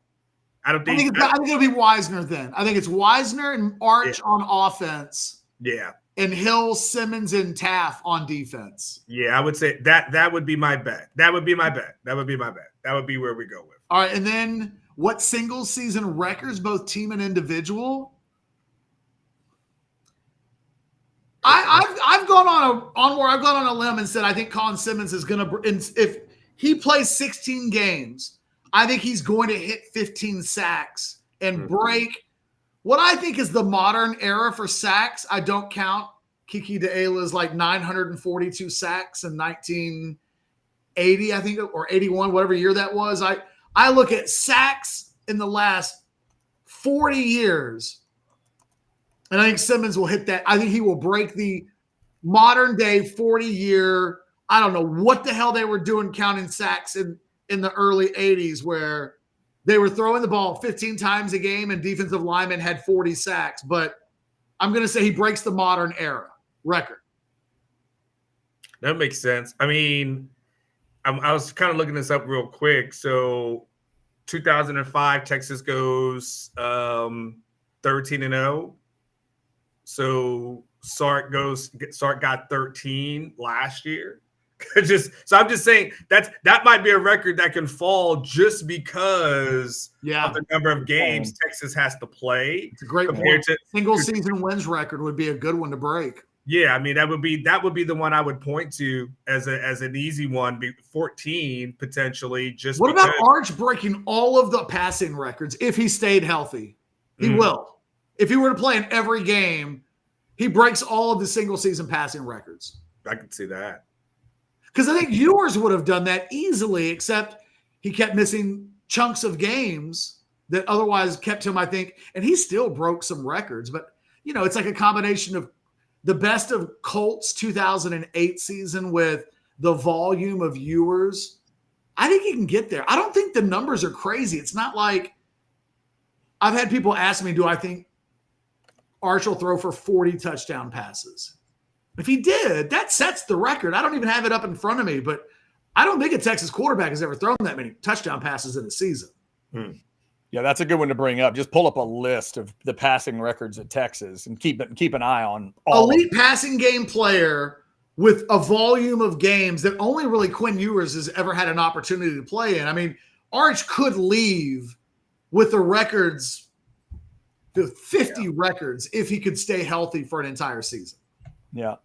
I don't think. I think it'll be Wisner then. I think it's Wisner and Arch on offense. Yeah. And Hill, Simmons, and Taft on defense. Yeah, I would say that would be my bet. That would be where we go with. All right, and then what single season records, both team and individual? I've gone on a limb and said I think Colin Simmons is going to, if he plays 16 games, I think he's going to hit 15 sacks and break what I think is the modern era for sacks. I don't count Kiki D'Ela's like 942 sacks in 1980, I think, or 81, whatever year that was. I look at sacks in the last 40 years, and I think Simmons will hit that. I think he will break the modern day 40-year. I don't know what the hell they were doing counting sacks in the early 80s where they were throwing the ball 15 times a game and defensive linemen had 40 sacks. But I'm going to say he breaks the modern era record. That makes sense. I mean, I was kind of looking this up real quick. So 2005, Texas goes 13-0. So Sark got 13 last year. So I'm just saying that might be a record that can fall just because of the number of games Texas has to play. It's a great compared to single season wins record would be a good one to break. Yeah, I mean that would be the one I would point to as an easy one. 14 potentially. Just what about Arch breaking all of the passing records if he stayed healthy? He will. If he were to play in every game, he breaks all of the single season passing records. I can see that. Because I think Ewers would have done that easily, except he kept missing chunks of games that otherwise kept him, I think, and he still broke some records. But, it's like a combination of the best of Colts 2008 season with the volume of Ewers. I think he can get there. I don't think the numbers are crazy. It's not like I've had people ask me, do I think Arch will throw for 40 touchdown passes? If he did, that sets the record. I don't even have it up in front of me, but I don't think a Texas quarterback has ever thrown that many touchdown passes in a season. Yeah, that's a good one to bring up. Just pull up a list of the passing records at Texas and keep an eye on all elite passing game player with a volume of games that only really Quinn Ewers has ever had an opportunity to play in. I mean, Arch could leave with the records, the 50 records, if he could stay healthy for an entire season. Yeah.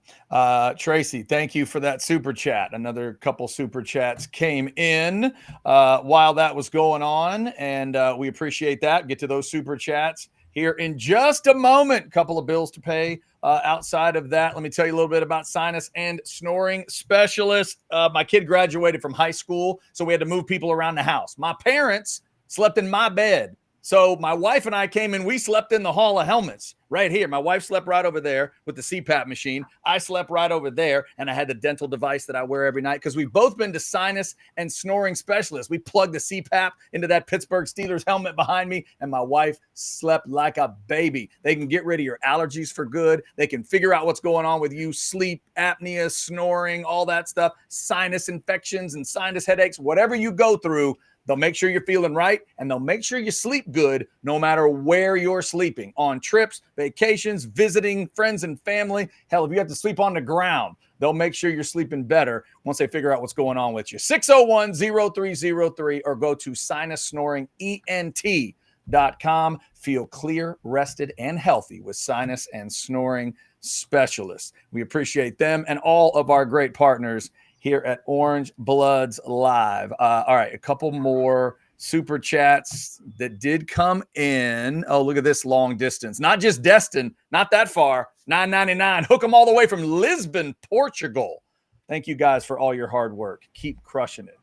Tracy, thank you for that super chat. Another couple super chats came in while that was going on, and we appreciate that. Get to those super chats here in just a moment. Couple of bills to pay. Outside of that, let me tell you a little bit about sinus and snoring specialist. My kid graduated from high school, so we had to move people around the house. My parents slept in my bed. So my wife and I came in, we slept in the hall of helmets right here. My wife slept right over there with the CPAP machine. I slept right over there, and I had the dental device that I wear every night because we've both been to sinus and snoring specialists. We plugged the CPAP into that Pittsburgh Steelers helmet behind me, and my wife slept like a baby. They can get rid of your allergies for good. They can figure out what's going on with you, sleep, apnea, snoring, all that stuff, sinus infections and sinus headaches, whatever you go through. They'll make sure you're feeling right, and they'll make sure you sleep good no matter where you're sleeping, on trips, vacations, visiting friends and family. Hell, if you have to sleep on the ground, they'll make sure you're sleeping better once they figure out what's going on with you. 601-0303 or go to sinussnoringent.com. Feel clear, rested, and healthy with sinus and snoring specialists. We appreciate them and all of our great partners here at Orange Bloods Live. All right, a couple more super chats that did come in. Oh, look at this long distance. Not just Destin, not that far. $9.99. Hook them all the way from Lisbon, Portugal. Thank you guys for all your hard work. Keep crushing it.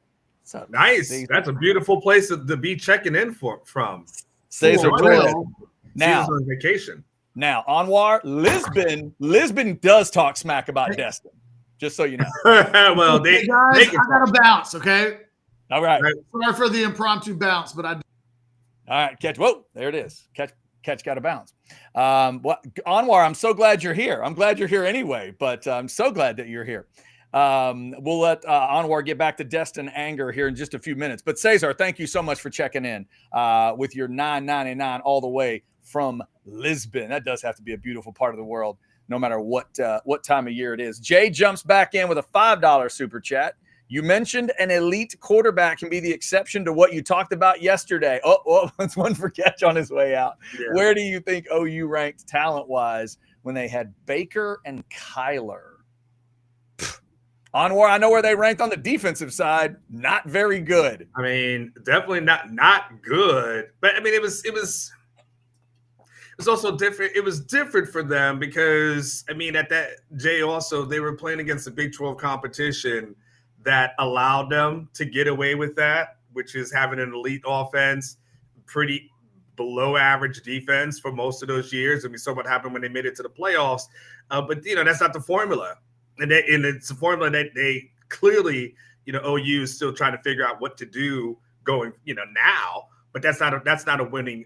Nice. Cesar. That's a beautiful place to be checking in from. Cesar, now on vacation. Now, Anwar, Lisbon does talk smack about Destin. Just so you know. Well, hey guys, I got to bounce, okay? All right. Sorry for the impromptu bounce, but all right, catch. Whoa, there it is. Catch got to bounce. Anwar, I'm so glad you're here. I'm glad you're here anyway, but I'm so glad that you're here. We'll let Anwar get back to Destin Anger here in just a few minutes. But Cesar, thank you so much for checking in with your $9.99 all the way from Lisbon. That does have to be a beautiful part of the world, no matter what time of year it is. Jay jumps back in with a $5 super chat. You mentioned an elite quarterback can be the exception to what you talked about yesterday. Oh, that's one for Catch on his way out. Yeah. Where do you think OU ranked talent-wise when they had Baker and Kyler? Anwar, I know where they ranked on the defensive side. Not very good. I mean, definitely not good. But I mean, it was also different. It was different for them because, I mean, at that, Jay, also, they were playing against the Big 12 competition that allowed them to get away with that, which is having an elite offense, pretty below average defense for most of those years. And we saw what happened when they made it to the playoffs. But, that's not the formula. And it's a formula that they clearly, OU is still trying to figure out what to do going, now. But that's not a winning,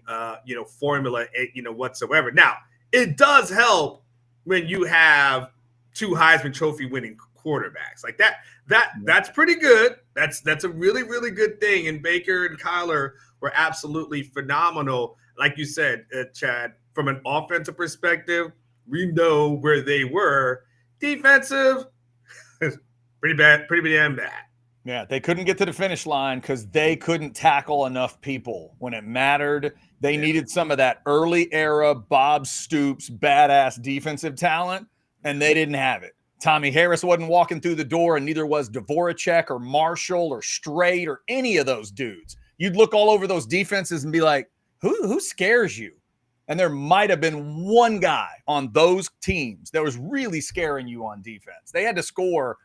formula, whatsoever. Now, it does help when you have two Heisman Trophy winning quarterbacks like that. That's pretty good. That's a really, really good thing. And Baker and Kyler were absolutely phenomenal. Like you said, Chad, from an offensive perspective, we know where they were. Defensive, pretty damn bad. Yeah, they couldn't get to the finish line because they couldn't tackle enough people when it mattered. They needed some of that early era Bob Stoops badass defensive talent, and they didn't have it. Tommy Harris wasn't walking through the door, and neither was Dvoracek or Marshall or Strait or any of those dudes. You'd look all over those defenses and be like, who scares you? And there might have been one guy on those teams that was really scaring you on defense. They had to score.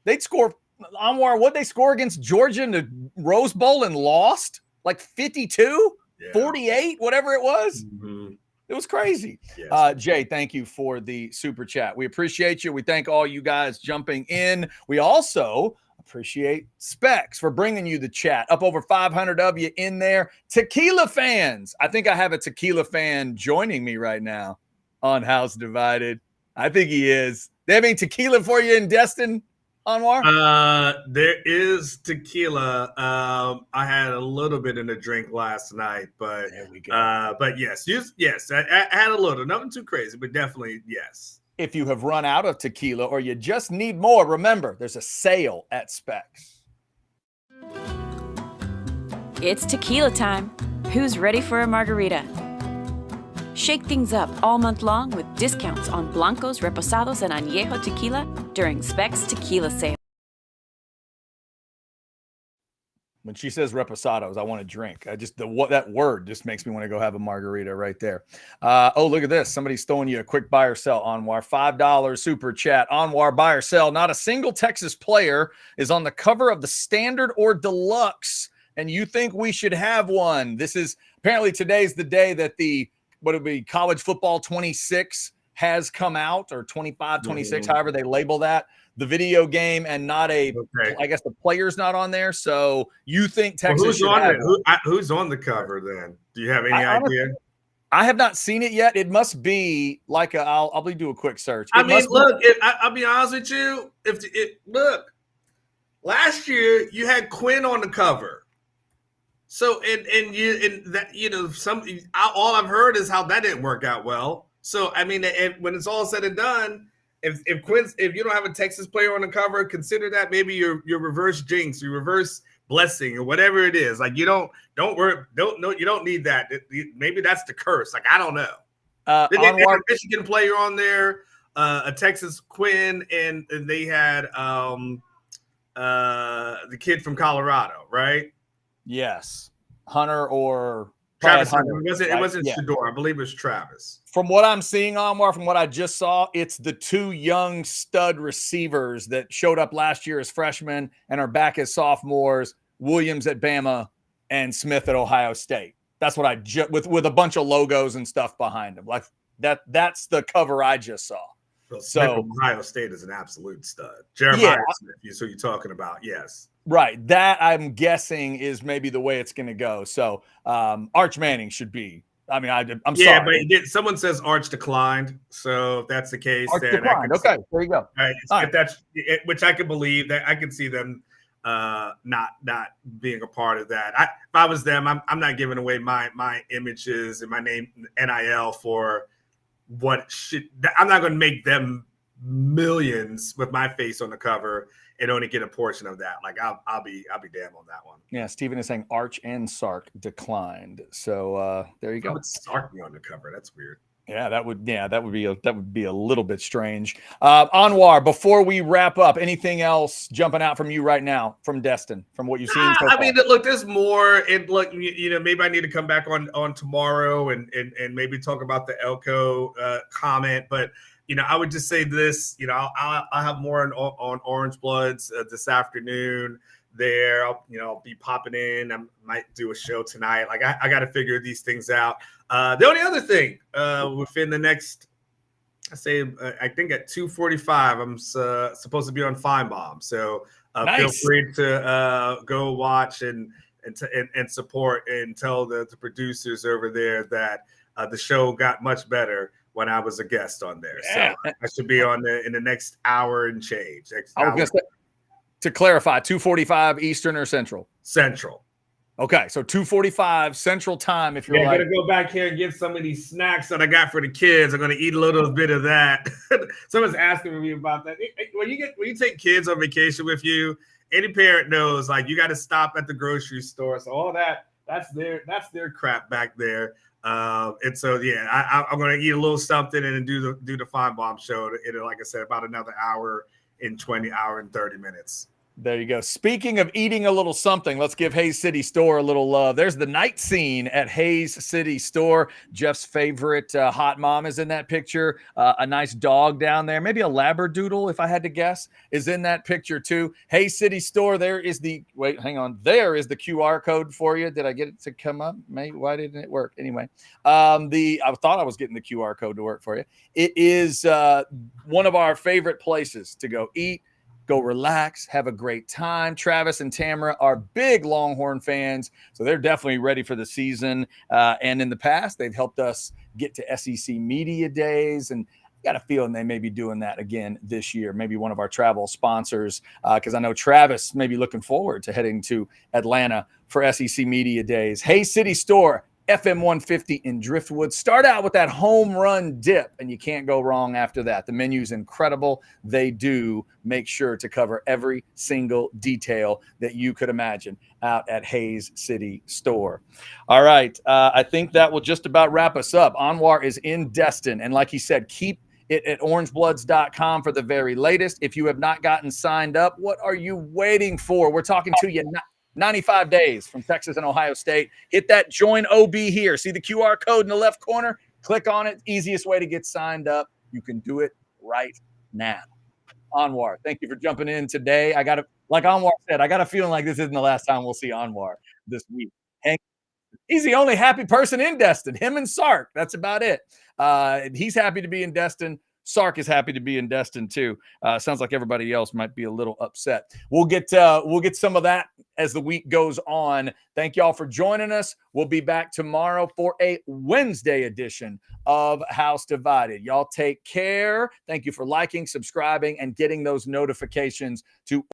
They'd score. Anwar, what'd they score against Georgia in the Rose Bowl and lost? Like 52, 48, whatever it was. Mm-hmm. It was crazy. Yes. Jay, thank you for the super chat. We appreciate you. We thank all you guys jumping in. We also appreciate Specs for bringing you the chat. Up over 500 of you in there. Tequila fans. I think I have a tequila fan joining me right now on House Divided. I think he is. They have any tequila for you in Destin, Anwar? There is tequila. I had a little bit in a drink last night, but there we go. But yes, I had a little, nothing too crazy, but definitely yes. If you have run out of tequila or you just need more, remember there's a sale at Specs. It's tequila time. Who's ready for a margarita? Shake things up all month long with discounts on Blancos, Reposados, and Añejo tequila during Specs Tequila Sale. When she says reposados, I want to drink. That word just makes me want to go have a margarita right there. Oh, look at this. Somebody's throwing you a quick buy or sell, Anwar. $5 super chat. Anwar, buy or sell. Not a single Texas player is on the cover of the Standard or Deluxe, and you think we should have one. This is apparently today's the day that what would be College Football 26 has come out, or 25, 26, however they label that. The video game, and not I guess the player's not on there. So you think Texas should have it? Who's on the cover then? Do you have any idea? I have not seen it yet. It must be like I'll do a quick search. I'll be honest with you. Look, last year you had Quinn on the cover. So all I've heard is how that didn't work out well. So I mean, when it's all said and done, if you don't have a Texas player on the cover, consider that maybe your reverse jinx, your reverse blessing, or whatever it is. Like you don't need that. Maybe that's the curse. Like I don't know. They had a Michigan player on there, a Texas Quinn, and they had the kid from Colorado, right? Yes, Hunter or Travis. Hunter, it wasn't Shador. I believe it was Travis. From what I'm seeing, Anwar, from what I just saw, it's the two young stud receivers that showed up last year as freshmen and are back as sophomores, Williams at Bama and Smith at Ohio State. That's what I with a bunch of logos and stuff behind them. Like that's the cover I just saw. Well, Smith from Ohio State is an absolute stud. Jeremiah Smith, so you're talking about, yes. Right. That I'm guessing is maybe the way it's going to go. So Arch Manning should be. I mean, I'm sorry. Yeah, but someone says Arch declined. So if that's the case, Arch declined. Okay, there you go. Which I can believe, that I can see them not being a part of that. If I was them, I'm not giving away my images and my name NIL for what should. I'm not going to make them millions with my face on the cover and only get a portion of that. Like I'll be damn on that one. Yeah, Steven is saying Arch and Sark declined. So there you go. How would Sark be on the cover? That's weird. Yeah, that would be a little bit strange. Anwar, before we wrap up, anything else jumping out from you right now from Destin, from what you've seen so far? I mean, look, there's more. And look, maybe I need to come back on tomorrow and maybe talk about the Elko comment. But I would just say this. I'll have more on Orange Bloods this afternoon. There, I'll be popping in. I might do a show tonight. Like I got to figure these things out. The only other thing within the next, I think at 2:45, I'm supposed to be on Feinbaum. So nice. Feel free to go watch and support and tell the producers over there that the show got much better when I was a guest on there. Yeah. So I should be on in the next hour and change. To clarify, 2:45 Eastern or Central? Central. Okay, so 2:45 Central time. If you're I'm gonna go back here and get some of these snacks that I got for the kids. I'm gonna eat a little bit of that. Someone's asking me about that. When you take kids on vacation with you, any parent knows like you got to stop at the grocery store. So all that's their crap back there. And so I'm gonna eat a little something and then do the Feinbaum show. It'll, like I said, about another hour and 30 minutes. There you go. Speaking of eating a little something, let's give Hayes City Store a little love. There's the night scene at Hayes City Store. Jeff's favorite hot mom is in that picture. A nice dog down there, maybe a Labradoodle, if I had to guess, is in that picture too. Hayes City Store, there is the QR code for you. Did I get it to come up? Why didn't it work? Anyway, I thought I was getting the QR code to work for you. It is one of our favorite places to go eat, go relax, have a great time. Travis and Tamara are big Longhorn fans, so they're definitely ready for the season. And in the past, they've helped us get to SEC Media Days. And Got a feeling they may be doing that again this year. Maybe one of our travel sponsors, because I know Travis may be looking forward to heading to Atlanta for SEC Media Days. Hayes City Store, FM 150 in Driftwood. Start out with that home run dip, and you can't go wrong after that. The menu's incredible. They do make sure to cover every single detail that you could imagine out at Hayes City Store. All right. I think that will just about wrap us up. Anwar is in Destin, and like he said, keep it at orangebloods.com for the very latest. If you have not gotten signed up, what are you waiting for? We're talking to you 95 days from Texas and Ohio State. Hit that join OB here. See the QR code in the left corner? Click on it. Easiest way to get signed up. You can do it right now. Anwar, thank you for jumping in today. Like Anwar said, I got a feeling like this isn't the last time we'll see Anwar this week. He's the only happy person in Destin, him and Sark. That's about it. He's happy to be in Destin. Sark is happy to be in Destin too. Sounds like everybody else might be a little upset. We'll get some of that as the week goes on. Thank y'all for joining us. We'll be back tomorrow for a Wednesday edition of House Divided. Y'all take care. Thank you for liking, subscribing, and getting those notifications to